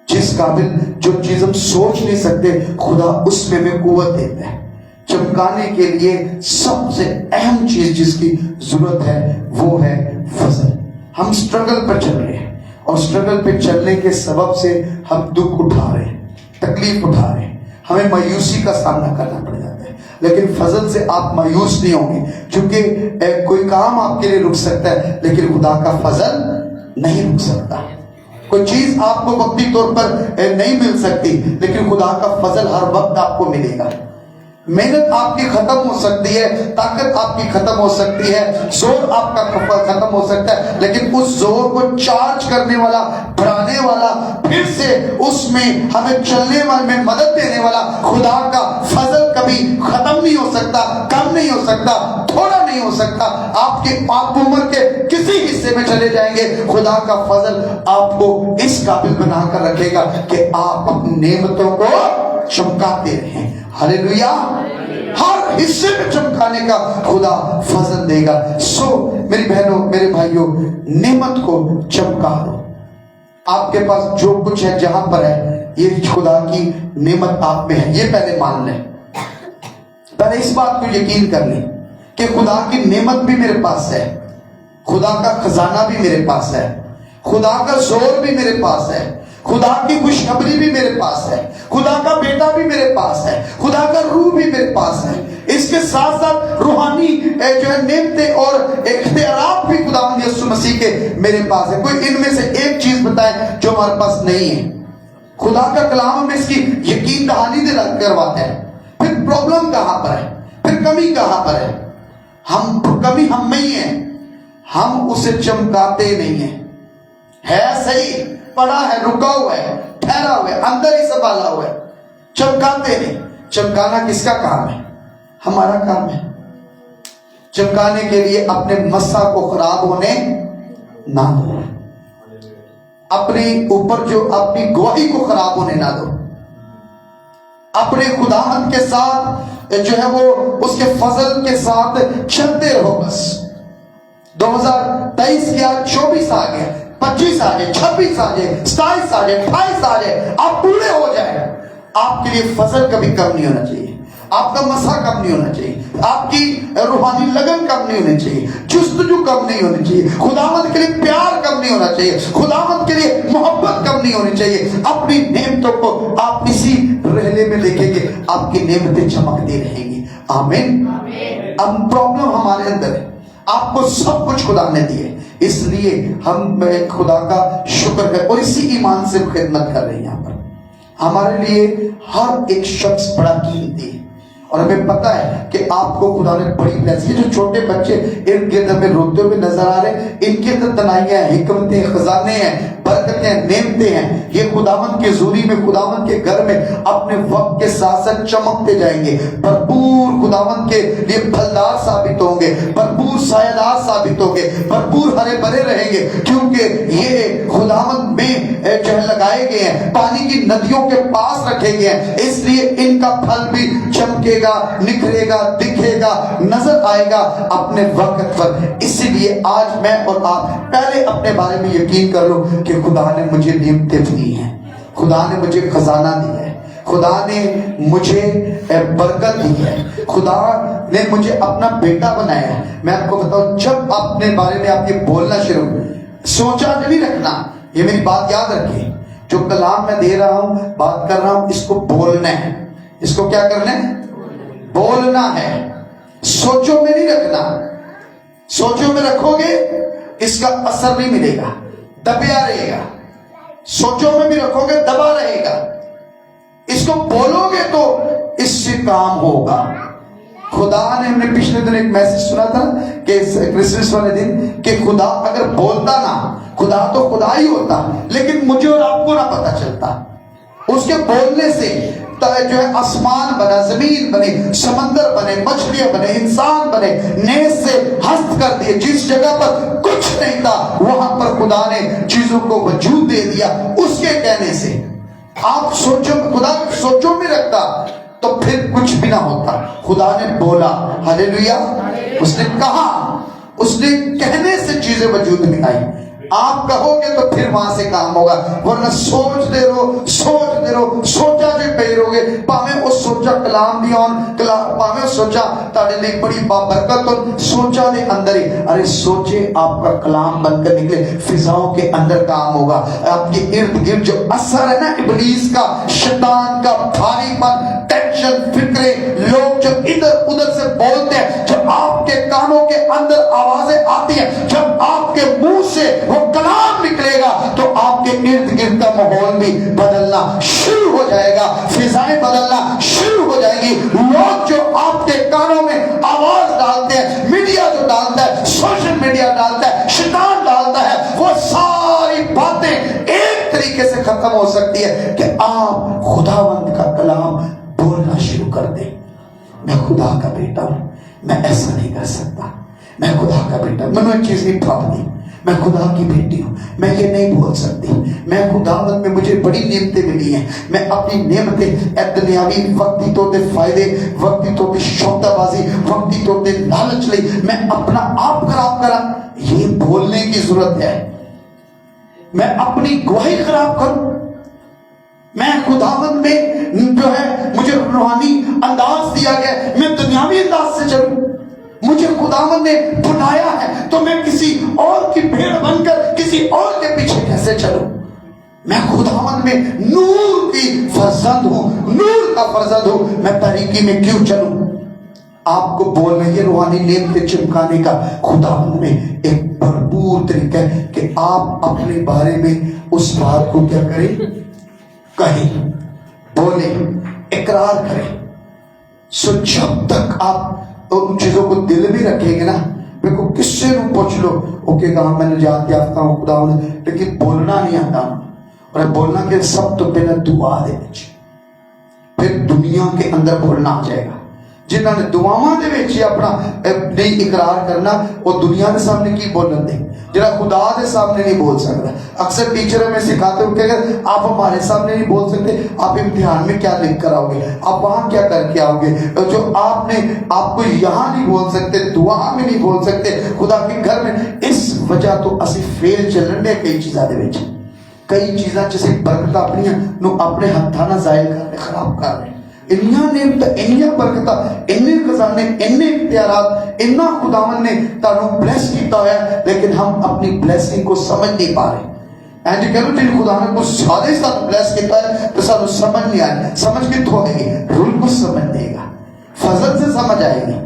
जिस काबिल जो चीज हम सोच नहीं सकते खुदा उसमें हमें कुव्वत देता है। चमकाने के लिए सबसे अहम चीज जिसकी जरूरत है वो है फजल। हम स्ट्रगल पर चल रहे हैं और स्ट्रगल पे चलने के सबब से हम दुख उठा रहे हैं, तकलीफ उठा रहे हैं, हमें मायूसी का सामना करना पड़ जाता है। लेकिन फजल से आप मायूस नहीं होंगे, क्योंकि कोई काम आपके लिए रुक सकता है लेकिन खुदा का फजल नहीं रुक सकता। कोई चीज आपको वक्ती तौर पर नहीं मिल सकती, लेकिन खुदा का फजल हर वक्त आपको मिलेगा। मेहनत आपकी खत्म हो सकती है, ताकत आपकी खत्म हो सकती है, जोर आपका खत्म हो सकता है, लेकिन उस जोर को चार्ज करने वाला, बढ़ाने वाला, फिर से उसमें हमें चलने वाले में मदद देने वाला खुदा का फजल कभी खत्म नहीं हो सकता, कम नहीं हो सकता, थोड़ा नहीं हो सकता। आप उम्र के किसी हिस्से में चले जाएंगे, खुदा का फजल आपको इस काबिल बनाकर रखेगा कि आप अपनी नेमतों को चमकाते रहें। हालेलुया। हर हिस्से में चमकाने का खुदा फजल देगा। सो मेरी बहनों, मेरे भाइयों, नेमत को चमका दो। आपके पास जो कुछ है, जहां पर है, ये खुदा की नेमत आप में है, ये पहले मान लें। पहले इस बात को यकीन कर लें कि खुदा की नेमत भी मेरे पास है, खुदा का खजाना भी मेरे पास है, खुदा का जोर भी मेरे पास है, खुदा की खुशखबरी भी मेरे पास है, खुदा का बेटा भी मेरे पास है, खुदा का रूह भी मेरे पास है। इसके साथ साथ रूहानी जो है नेमतें और इख्तियारात भी खुदावंद यीशु मसीह के मेरे पास है। कोई इनमें से एक चीज बताए जो हमारे पास नहीं है। खुदा का कलाम हमें इसकी यकीन दहानी करवाता है। फिर प्रॉब्लम कहां पर है, फिर कमी कहां पर है? कमी हम में ही है। हम उसे चमकाते नहीं है सही, पड़ा है, रुका हुआ है, ठहरा हुआ है, अंदर ही संभाला हुआ है, चमकाते नहीं। चमकाना किसका काम है? हमारा काम है। चमकाने के लिए अपने मस्सा को खराब होने ना दो, अपने ऊपर जो अपनी गवाही को खराब होने ना दो, अपने खुदावंद के साथ जो है वो उसके फजल के साथ चलते रहो। बस 2023 गया, 24 आ गया, 25 आ जाए, 26 आ जाए, 27 आ जाए, 28 आ जाए, आप पूरे हो जाए, आपके लिए फजल कभी कम नहीं होना चाहिए, आपका मसा कम नहीं होना चाहिए, आपकी रूहानी लगन कम नहीं होनी चाहिए, जुस्तजू कम नहीं होनी चाहिए, खुदावंद के लिए प्यार कम नहीं होना चाहिए, खुदावंद के लिए मोहब्बत कम नहीं होनी चाहिए। अपनी नेमतों को आप इसी रहले में देखेंगे, आपकी नेमतें चमकती रहेंगी। आमीन। अब प्रॉब्लम हमारे अंदर है, आपको सब कुछ खुदा ने दिए, इसलिए हम खुदा का शुक्र है और इसी ईमान से खिदमत कर रहे हैं। यहाँ पर हमारे लिए हर एक शख्स बड़ा कीमती है और हमें पता है कि आपको खुदा ने बड़ी ब्लेसिंग। ये जो छोटे बच्चे इर्द गिर्द में रोते हुए नजर आ रहे हैं, इनके अंदर तनाइयां, हिकमतें, खजाने हैं, बरकतें, नेमतें हैं। ये खुदावंद की हुजूरी में, खुदावंद के घर में अपने वक्त के साथ साथ चमकते जाएंगे, भरपूर खुदावंद के लिए फलदार साबित होंगे, भरपूर सायादार साबित होंगे, भरपूर हरे भरे रहेंगे, क्योंकि ये खुदावंद में जो है लगाए गए हैं, पानी की नदियों के पास रखे गए हैं, इसलिए इनका फल भी चमकेगा, निखरेगा, दिखेगा, नजर आएगा अपने वक्त पर। इसीलिए आज मैं और आप पहले अपने बारे में यकीन कर लो कि खुदा ने मुझे नेमतें दी हैं, खुदा ने मुझे खजाना दिया है, खुदा ने मुझे बरकत दी है, खुदा ने मुझे अपना बेटा बनाया है। मैं आपको बताऊं, जब अपने बारे में आप ये बोलना शुरू, सोचा नहीं रखना, ये मेरी बात याद रखिए, जो कलाम मैं दे रहा हूं, बात कर रहा हूं, इसको बोलना है। इसको क्या करना है? बोलना है। सोचों में नहीं रखना, सोचों में रखोगे इसका असर नहीं मिलेगा, दबा रहेगा। सोचों में भी रखोगे दबा रहेगा, इसको बोलोगे तो इससे काम होगा। खुदा ने, हमने पिछले दिन एक मैसेज सुना था कि क्रिसमस वाले दिन कि खुदा अगर बोलता ना, खुदा तो खुदा ही होता, लेकिन मुझे और आपको ना पता चलता। उसके बोलने से जो है आसमान बना, जमीन बने, समंदर बने, मछलियां बने, इंसान बने, नेज से हस्त कर दिए। जिस जगह पर कुछ नहीं था वहां पर खुदा ने चीजों को वजूद दे दिया उसके कहने से। आप सोचो, खुदा सोचो में रखता तो फिर कुछ भी ना होता। खुदा ने बोला, हालेलुया, उसने कहा, उसने कहने से चीजें वजूद में आई। आप कहोगे तो फिर वहां से काम होगा, वरना सोचते रहो, सोचते रहो, सोचा जो पे रहोगे, भावें वो सोचा कलाम दी ऑन भावें सोचा ताड़े लिए बड़ी बरकत हो, सोचा दे अंदर ही, अरे सोचे आपका कलाम बनकर निकले, फिजाओं के अंदर काम होगा। आपके इर्द गिर्द जो असर है ना इब्लीस का, शैतान का, भारीपन, टेंशन, फिक्रे, लोग जो इधर उधर से बोलते हैं, जब आपके कानों के अंदर आवाजें आती हैं, जब आपके मुंह से वो कलाम निकलेगा तो आपके इर्द गिर्द का माहौल भी बदलना शुरू हो जाएगा, फिजाएं बदलना शुरू हो जाएंगी। लोग जो आपके कानों में आवाज डालते हैं, मीडिया जो डालता है, सोशल मीडिया डालता है, शैतान डालता है, वो सारी बातें एक तरीके से खत्म हो सकती है कि आप खुदावंद का कलाम बोलना शुरू कर दे। मैं खुदा का बेटा हूं, मैं ऐसा नहीं कर सकता, मैं खुदा का बेटा, मैंने एक चीज नहीं भापती, मैं खुदा की बेटी हूं, मैं ये नहीं बोल सकती, मैं खुदावंद में मुझे बड़ी नेमतें मिली हैं, मैं अपनी नेमतें दुनियावी वक्ती तौर फायदे, वक्ती तौर शौकताबाजी, वक्ती तौर लालच ली, मैं अपना आप खराब करा, ये बोलने की जरूरत है। मैं अपनी गवाही खराब करूं, मैं खुदावंद में जो है मुझे रूहानी अंदाज दिया गया, मैं दुनियावी अंदाज से चलूं, मुझे खुदावंद ने बुलाया है तो मैं किसी और की भेड़ बनकर किसी और के पीछे कैसे चलूं? मैं खुदावंद में नूर की फर्जंद हूं, नूर का फर्जंद हूं, मैं तारीकी में क्यों चलूं? आपको बोलने, ये रूहानी नेमतें चमकाने का खुदावंद में एक भरपूर तरीका है कि आप अपने बारे में उस बात को क्या करें, कहें, बोले, इकरार करें। सो जब तक आप उन चीजों को दिल में रखेंगे ना, मेरे को किससे नू पूछ लो, वो कहेगा हाँ मैं निजात याफ्ता हूँ खुदा, लेकिन बोलना नहीं आता। और बोलना के सब तो पहले दुआ दे विच, फिर दुनिया के अंदर बोलना आ जाएगा। जिन्होंने दुआवां दे विच अपना नहीं इकरार करना, वो दुनिया के सामने की बोलन दे, जरा खुदा के सामने नहीं बोल सकता। अक्सर टीचर हमें सिखाते हो कि आप हमारे सामने नहीं बोल सकते, आप इम्तिहान में क्या लिख कर आओगे, आप वहां क्या करके आओगे, जो आपको यहाँ नहीं बोल सकते, दुआ में नहीं बोल सकते, खुदा के घर में। इस वजह तो असी फेल चलन दे कई चीज़ों दे विच, कई चीज़ां जिसे बरकत अपने हत्थां नाल ज़ाहिर कर रहे, खराब कर रहे। इन्नियां नेमत, इन्नियां बरकत, इन्ने खजाने, इन्ने इख्तियारात, इन्ना खुदावन ने तानू ब्लेस किया होया, लेकिन हम अपनी ब्लेसिंग को समझ नहीं पा रहे। एंड कह लो जिन खुदा ने कुछ सारे साथ ब्लेस किया है तो सानू समझ नहीं आए। समझ कितों आएगी? रूल को समझ देगा, फजल से समझ आएगी,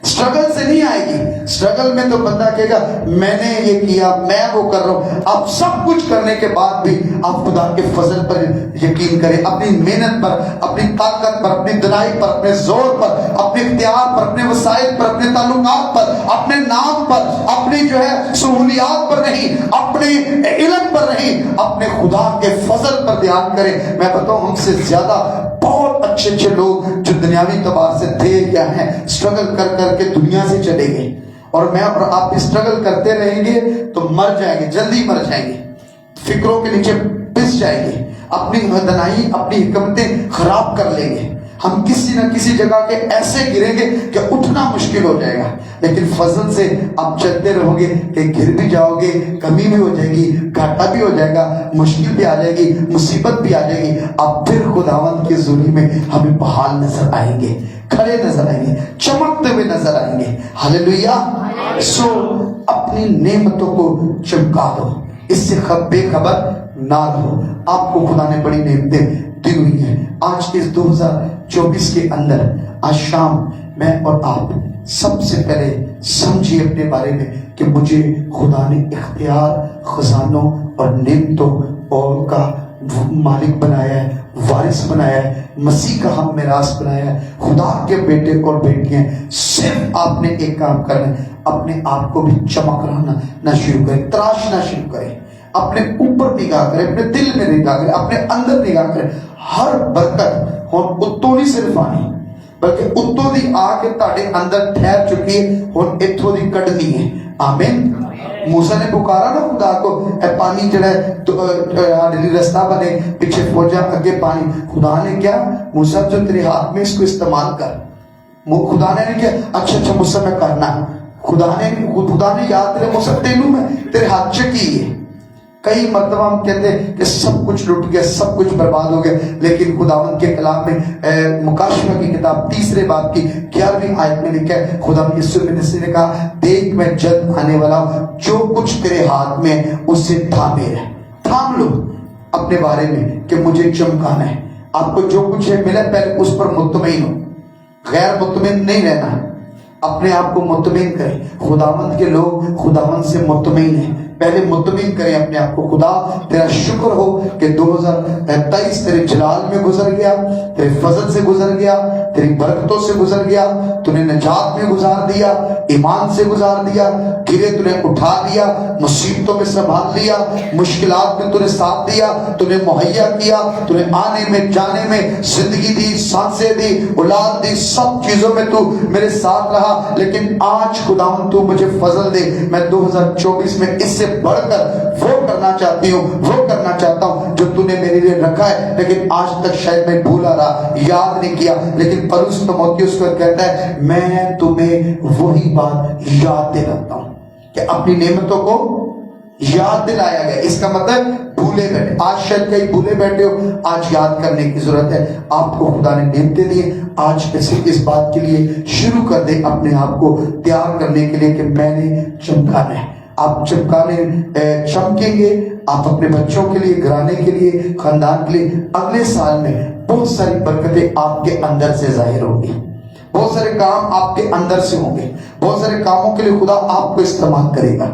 स्ट्रगल से नहीं आएगी। स्ट्रगल में तो बंदा कहेगा मैंने ये किया, मैं वो कर रहा हूं। आप सब कुछ करने के बाद भी आप खुदा के फजल पर यकीन करें, अपनी मेहनत पर, अपनी ताकत पर, अपनी दनाई पर, अपने जोर पर, अपने इख्तियार पर, अपने वसाइल पर, अपने ताल्लुकात पर, अपने नाम पर, अपनी जो है सहूलियात पर नहीं, अपने इल्म पर नहीं, अपने खुदा के फजल पर ध्यान करें। मैं बताऊं हमसे ज्यादा बहुत अच्छे अच्छे लोग जो दुनियावी तबार से थे क्या हैं, स्ट्रगल कर करके दुनिया से चले गए। और मैं और आप स्ट्रगल करते रहेंगे तो मर जाएंगे, जल्दी मर जाएंगे, फिक्रों के नीचे पिस जाएंगे, अपनी दनाई, अपनी हिकमतें खराब कर लेंगे। हम किसी न किसी जगह के ऐसे गिरेंगे कि उठना मुश्किल हो जाएगा। लेकिन फजल से आप चलते रहोगे कि गिर भी जाओगे, कमी भी हो जाएगी, घाटा भी हो जाएगा, मुश्किल भी आ जाएगी, मुसीबत भी आ जाएगी। आप फिर खुदावंद के ज़ुल्म में हमें बहाल नजर आएंगे, खड़े नजर आएंगे, चमकते हुए नजर आएंगे। हालेलुया। सो अपनी नेमतों को चमका दो, इससे बेखबर ना रहो। आपको खुदा ने बड़ी नेमतें दी हुई है। आज इस 2024 के अंदर, आज शाम मैं और आप सबसे पहले समझिए अपने बारे में कि मुझे खुदा ने इख्तियार, खजानों और नेमतों और का मालिक बनाया है, वारिस बनाया है, मसीह का हम मिरास बनाया है, खुदा के बेटे और बेटियां। सिर्फ आपने एक काम करना है, अपने आप को भी चमकना ना शुरू करें, तराशना शुरू करें, अपने ऊपर निगाह करें, अपने दिल में निगाह करें, अपने अंदर निगाह करें। हर बरकत हुण उत्तों नहीं सिर्फ आनी, बल्कि उत्तों दी आके ताड़े अंदर ठहर चुकी है, हुण इत्थों दी कढ़नी है। आमीन। मूसा ने पुकारा ना खुदा को, ए पानी जड़ा रास्ता बने, पीछे फौजा, आगे पानी। खुदा ने क्या, मूसा जो तेरे हाथ में इसको इस्तेमाल कर। खुदा ने नहीं किया अच्छा मूसा मैं करना, खुदा ने याद तेरे मूसा तेनू मैं तेरे हाथ च की है। कई मरतबा हम कहते हैं कि सब कुछ लुट गया, सब कुछ बर्बाद हो गया, लेकिन खुदावंद के कलाम में मुकाशमा की किताब 3 बाब की 11वीं आयत में लिखा है, खुदा यीशु मसीह ने कहा देख मैं जल्द आने वाला हूं, जो कुछ तेरे हाथ में उसे थामे रह। थाम लो अपने बारे में कि मुझे चमकाना है। आपको जो कुछ है मिला, पहले उस पर मुतमईन हो, गैर मुतमईन नहीं रहना। अपने आप को मुतमईन करें। खुदावंद के लोग खुदावंद से मुतमईन है, पहले मुतमईन करें अपने आप को। खुदा तेरा शुक्र हो कि 2023 तेरे जलाल में गुजर गया, तेरे फजल से गुजर गया, तेरी बरकतों से गुजर गया, तूने नजात में गुजार दिया, ईमान से गुजार दिया, गिरे तूने उठा लिया, मुसीबतों में संभाल लिया, मुश्किलात में तूने साथ दिया, तूने मुहैया किया, तूने आने में जाने में जिंदगी दी, सांसें दी, औलाद दी, सब चीजों में तू मेरे साथ रहा। लेकिन आज खुदावंद तू मुझे फजल दे, मैं 2024 में इससे बढ़कर वो करना चाहती हूँ, वो करना चाहता हूँ जो तूने मेरे लिए रखा है, लेकिन आज तक शायद मैं भूला रहा, याद नहीं किया। लेकिन परुस तimotheus को कहता है मैं तुम्हें वही बात याद दिलाता हूँ कि अपनी नेमतों को याद दिलाया गया। इसका मतलब भूले बैठे, आज शायद कहीं भूले बैठे हो, आज याद करने की जरूरत है। आपको खुदा ने नेमतें दी, आज इस बात के लिए शुरू कर दे अपने आप को तैयार करने के लिए कि मैंने चमकाना है। आप चमकेंगे, आप अपने बच्चों के लिए, घराने के लिए, खानदान के लिए। अगले साल में बहुत सारी बरकतें आपके अंदर से जाहिर होंगी, बहुत सारे काम आपके अंदर से होंगे, बहुत सारे कामों के लिए खुदा आपको इस्तेमाल करेगा।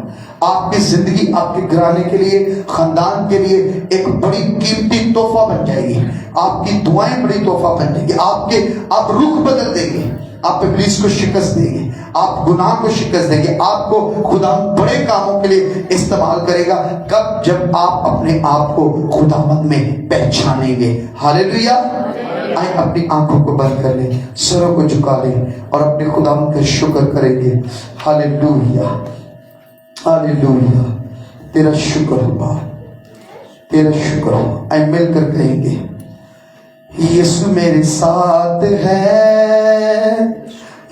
आपकी जिंदगी आपके घराने के लिए, खानदान के लिए एक बड़ी कीमती तोहफा बन जाएगी। आपकी दुआएं बड़ी तोहफा बन जाएगी। आप रुख बदल देंगे, आप इब्लीस को शिकस्त देंगे, آپ گناہ کو شکست دیں گے، آپ کو خداوند بڑے کاموں کے لیے استعمال کرے گا۔ کب؟ جب آپ اپنے آپ کو خداوند میں پہچانیں گے۔ ہاللیلویا۔ آئے اپنی آنکھوں کو بند کر لیں، سروں کو جھکا لیں اور اپنے خداوند کا شکر کریں گے۔ ہاللیلویا، ہاللیلویا، تیرا شکر ہو باپ، تیرا شکر ہو۔ آئے مل کر کہیں گے، یسوع میرے ساتھ ہے،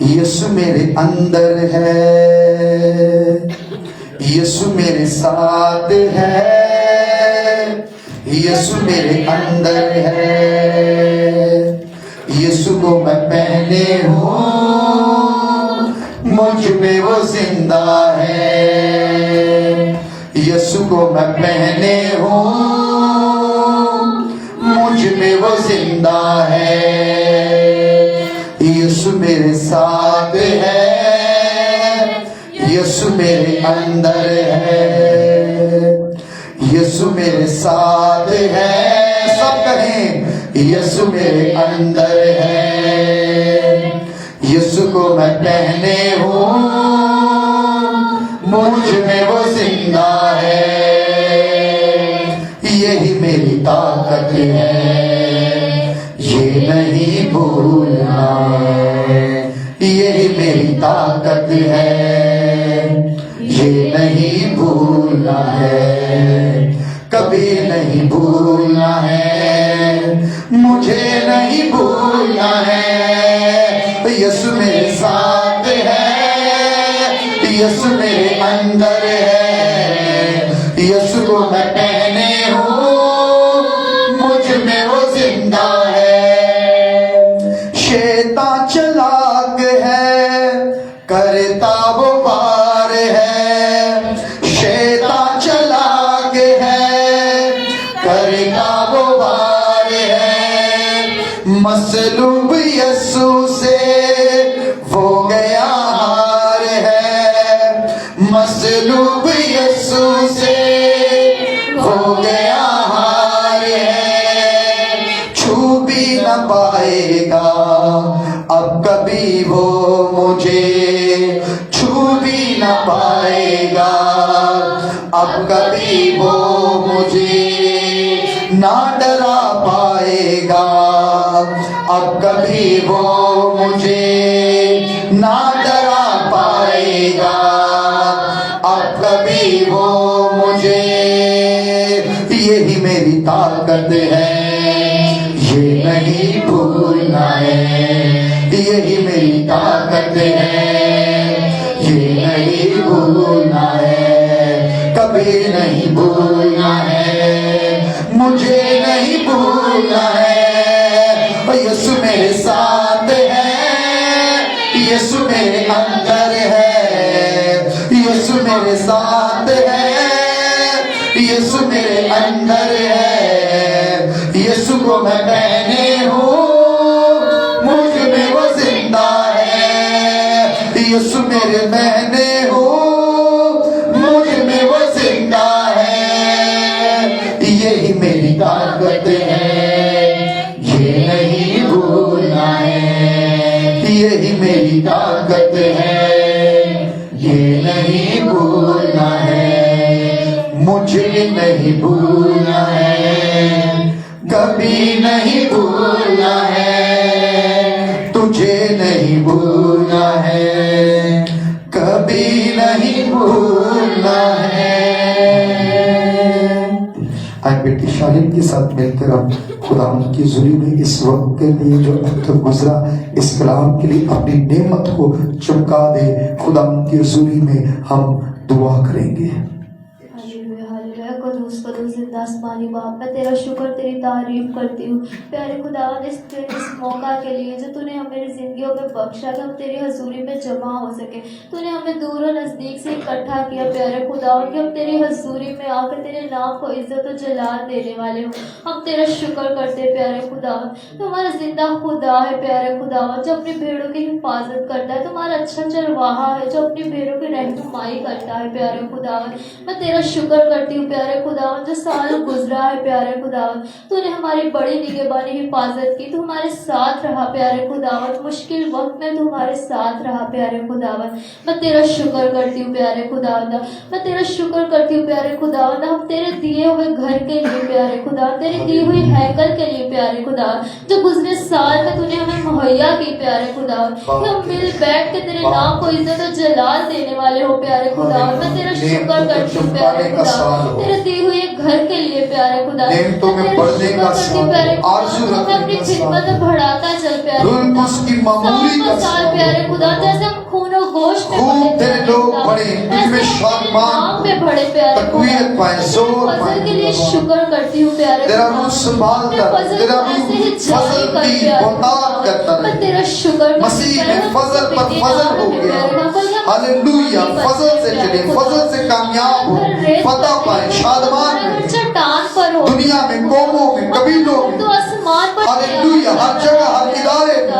یسوع میرے اندر ہے، یسوع میرے ساتھ ہے، یسوع میرے اندر ہے، یسوع کو میں پہنے ہوں، مجھ میں وہ زندہ ہے، یسوع کو میں پہنے ہوں، مجھ میں وہ زندہ ہے، یسوع میرے ساتھ ہے، یسوع میرے اندر ہے، یسوع میرے ساتھ ہے، سب کہیں یسوع میرے اندر ہے، یسوع کو میں پہنے ہوں، مجھ میں وہ زندہ ہے، یہی میری طاقت ہے، یہ نہیں بھولنا ہے، یہی میری طاقت ہے، یہ نہیں بھولنا ہے، کبھی نہیں بھولنا ہے، مجھے نہیں بھولنا ہے، یسوع میرے ساتھ ہے، یسوع میرے اندر ہے، یسوع کو میں پہنے ہوں، مجھ میں وہ زندہ ہے، شیطان چلاک ہے، کرتا وہ وار ہے، شیطان چلاک ہے، کرتا وہ وار ہے، مصلوب یسوع سے ہو گیا ہار ہے، مصلوب یسوع سے ہو گیا ہار ہے، چھو بھی نہ پائے گا اب کبھی وہ مجھے، چھو بھی نہ پائے گا اب کبھی وہ مجھے، نہ ڈرا پائے گا اب کبھی وہ مجھے، نہ ڈرا پائے گا اب کبھی وہ مجھے، یہی میری طاقت ہے، یہ نہیں بھولنا ہے، یہی میری طاقت ہے، یہ نہیں بھولنا ہے، کبھی نہیں بھولنا ہے، مجھے نہیں بھولنا ہے، یسوع میرے ساتھ ہے، یسوع میرے اندر ہے، یسوع میرے ساتھ ہے، یسوع میرے اندر ہے، یسوع کو میں پہنے ہوں، مجھ میں وہ زندہ ہے، یسوع میرے پہنے ہوں، مجھ میں وہ زندہ ہے، یہی میری طاقت ہے، یہ نہیں بھولنا ہے، یہی میری طاقت ہے، یہ نہیں بھولنا ہے، مجھے نہیں بھولنا ہے، کبھی نہیں بھولنا ہے، تجھے نہیں بھولنا ہے، کبھی نہیں بھولنا ہے۔ آئے بیٹی شالین کے ساتھ مل کر ہم خدا کی حضوری میں اس وقت کے لیے جو اب تک گزرا اس کلام کے لیے اپنی نعمت کو چمکا دے، خدا کی حضوری میں ہم دعا کریں گے۔ قدوس قدوس زندہ آسمانی باپ، میں تیرا شکر تیری تعریف کرتی ہوں پیارے خدا، اس موقع کے لیے جو تو نے ہماری زندگیوں میں بخشا کہ ہم تیری حضوری میں جمع ہو سکے، تو نے ہمیں دور و نزدیک سے اکٹھا کیا پیارے خدا، کہ ہم تیری حضوری میں آ کر تیرے نام کو عزت و جلال دینے والے ہوں۔ ہم تیرا شکر کرتے پیارے خدا، تو ہمارا زندہ خدا ہے پیارے خدا، جو اپنی بھیڑوں کی حفاظت کرتا ہے، تمہارا اچھا چرواہا ہے جو اپنی بھیڑوں کی رہنمائی کرتا ہے پیارے خدا۔ میں تیرا شکر کرتی ہوں پیارے خدا खुदावन जो साल गुजरा है प्यारे खुदावन, तूने हमारी बड़ी निगहबानी हिफाजत की, तू हमारे साथ रहा प्यारे खुदावन, मुश्किल वक्त में तू हमारे साथ रहा प्यारे खुदावन। मैं तेरा शुक्र करती हूँ प्यारे खुदावन, मैं तेरा शुक्र करती हूँ प्यारे खुदावन, हम तेरे दिए हुए घर के लिए प्यारे खुदावन, तेरी दी हुई हैकल के लिए प्यारे खुदावन, जो गुजरे साल में तूने हमें मुहैया की प्यारे खुदावन, कि हम मिल बैठ के तेरे नाम को इज्जत और जलाल देने वाले हो प्यारे खुदावन। मैं तेरा शुक्र करती हूँ प्यारे खुदावन, तेरे दी हुई घर के लिए प्यारे खुदावन, मैं तेरा शुक्र करती हूँ प्यारे खुदावन, मैं अपनी खिदमत में बढ़ाता चल प्यारे खुदावन, साल प्यारे खुदावन, जैसे हम खून और गोश्त में तेरे लोग बड़े तुझमें शानमान में बड़े प्यारे तकवीत पाए, जोर फजल के लिए शुक्र करती हूँ प्यारे तेरा रूह संभाल कर, तेरा रूह फजल की बहुतायत करता मैं रहे। तेरा शुक्र मसीह में फजल पर फजल हो गया। हालेलुया, फजल से चले, फजल से कामयाब हो, फतह पाए, शादमान रहे। चट्टान पर हो, दुनिया में, कौमों में, कबीलों में, तो आसमान पर हालेलुया, हर जगह, हर इदारे में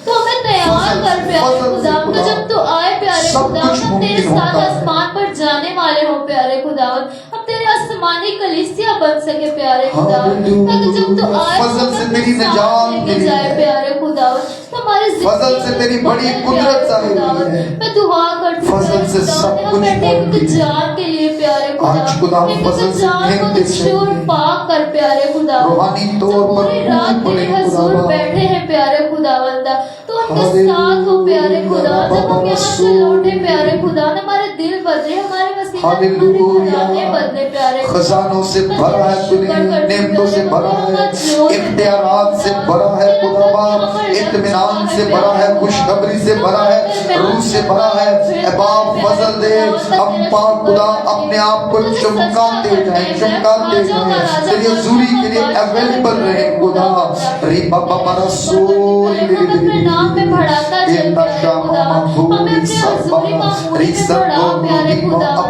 तो हमें तैयार कर प्यारे खुदावन, तो जब तू आए प्यारे खुदावन, हम तेरे साथ आसमान पर जाने वाले हो प्यारे खुदावन, हम तेरे आसमानी कलीसिया बन सके प्यारे खुदावन, ताकि जब तू आए फजल से तेरी निजात मिली जाए प्यारे खुदावन, तो हमारी फजल से तेरी बड़ी कुदरत जाहिर हुई है। मैं दुआ करती हूँ फजल से सब कुछ एक जान के लिए प्यारे आज खुदा फजल से जान को शूर पाक कर प्यारे खुदा, रूहानी तौर पर पूरी रात तेरे हजूर बैठे हैं प्यारे खुदावंदा, तो उनके साथ हो प्यारे खुदा, जब हम यहाँ से लौटे प्यारे खुदा, हमारे दिल बदले, हमारे वसीले बदले प्यारे, खजानों से भरा है तूने, नेमतों से भरा है, इख्तियारात से भरा है खुदा बाप, इत्मीनान से भरा है, खुशखबरी से भरा है, रूह से भरा है। ऐ बाप फजल दे, हम पाक खुदा अपने आप को चमकाते जाएं, चमकाते जाएं, तेरी हजूरी के लिए अवेलेबल रहे खुदा। री बाबा मारा सोल अपने नाम में बढ़ाता चल प्यारे खुदा, हमें अपने हजूरी मामूली में बढ़ा प्यारे खुदा, हम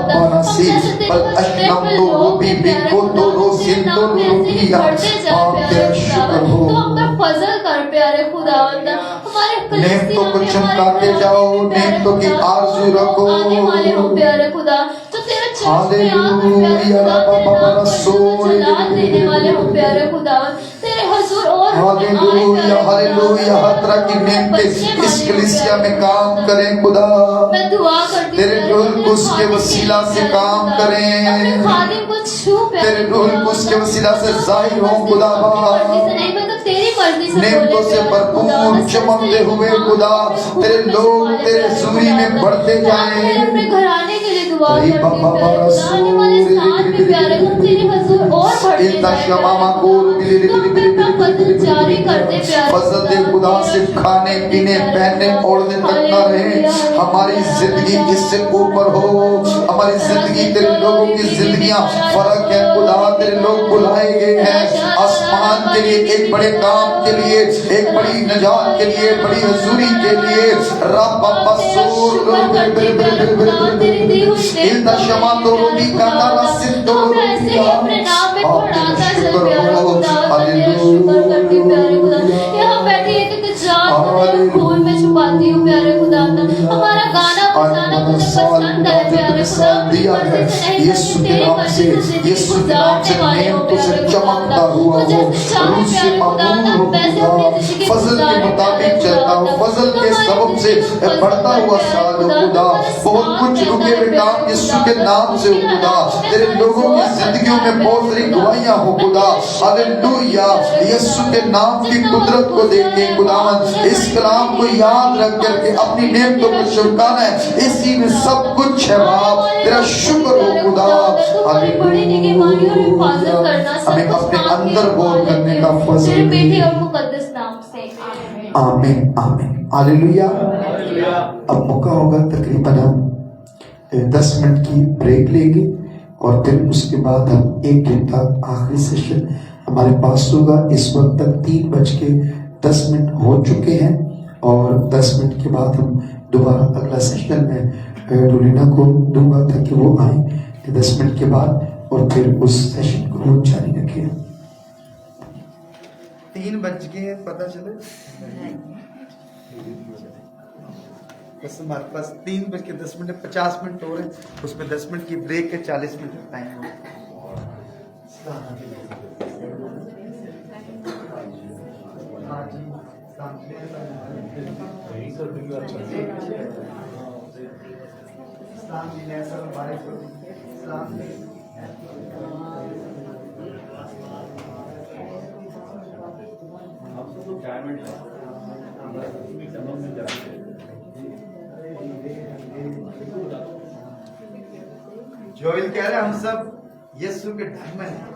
जैसे तेरे हस्ते पे लोग हैं प्यारे खुदा, तेरे नाम में ऐसे ही बढ़ते जाए प्यारे खुदा, तो हम पर फजल कर प्यारे खुदावंदा, हमारे नेमतों को चमकाते जाओ, नेमतों की आरज़ू रखो। आने वाले हो प्यारे खुदा, जो तेरे चरण पे आकर प्यारे खुदा, तेरे नाम को जलाल देने वाले हो प्यारे खुदावन, तेरे हुजूर और हालेलुया, हालेलुया, हर तरह की नेमतें इस कलीसिया में काम करें खुदा। मैं दुआ करती तेरे रूह कुस के वसीला से काम करें, अपने खादिम को छू प्यारे तेरे रूह कुस के वसीला से जाहिर हो खुदा मर्जी से नहीं, मैं तो तेरी मर्जी से नेमतों से भरपूर चमकते हुए खुदा, तेरे लोग तेरे सूरी में बढ़ते जाएं। अपने घराने के लिए दुआ करती हूँ प्यारे खुदा, आने वाले साल में प्यारे खुदा तेरे हुजूर और बढ़ते जारी करते प्यारे फजल दे खुदा, सिर्फ खाने पीने पहनने ओढ़ने तक न रहे, हमारी जिंदगी इससे ऊपर हो। हमारी जिंदगी, तेरे लोगों की जिंदगियां फर्क है खुदा, तेरे लोग बुलाए गए हैं आसमान के लिए, एक बड़े काम के लिए, एक बड़ी नजात के लिए, बड़ी हजूरी के लिए। रब बसूर इन दशमा तो रोटी का नारा सिद्ध ऐसे ही अपने नाम में बढ़ाता चल प्यारे खुदा, तेरा शुक्र करती हूँ प्यारे खुदा, यहाँ बैठी एक जान को तेरे खून में छुपाती हूँ प्यारे खुदा, हमारा गाना बजाना तुझे पसंद है प्यारे खुदा, अपनी मर्जी से नहीं यीशु के नाम से, यीशु के नाम से नेमतों से चमकता हुआ हो, रूह से मामूल हो खुदा, फजल के मुताबिक चलता हो, फजल के सबब से बढ़ता हुआ साल हो खुदा। बहुत कुछ रुके हुए काम यीशु के नाम से हो खुदा, तेरे लोगों की जिंदगियों में बहुत सारी गवाहियां हो खुदा। हालेलुया, यीशु के नाम की कुदरत को देख के खुदावन इस कलाम को याद रख करके अपनी नेमतों को चमकाना है, इसी में सब कुछ है बाप। तेरा शुक्र हो खुदा, हमें अपने अंदर गौर करने का फजल दे। आमीन, आमीन, हालेलुया। अब मौका होगा तकरीबन हम 10 मिनट की ब्रेक लेंगे और फिर उसके बाद हम 1 घंटा आखिरी सेशन हमारे पास होगा। इस वक्त तक 3:10 हो चुके हैं और 10 मिनट के बाद हम दोबारा अगला सेशन में डोलिना को दूंगा ताकि वो आए 10 मिनट के बाद और फिर उस सेशन को वो जारी रखें। 3 बज गए, पता चले बस हमारे पास 3:10 50 मिनट हो रहे हैं, उसमें 10 मिनट की ब्रेक है, 40 मिनट टाइम हो। जोएल कह रहे हैं हम सब यीशु के डायमंड हैं।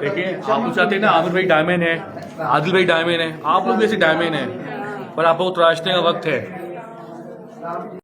देखिए आप लोग चाहते हैं ना आमिर भाई डायमंड है, आदिल भाई डायमंड है, आप लोग भी ऐसे डायमंड है, पर आप लोग तराशने का वक्त है।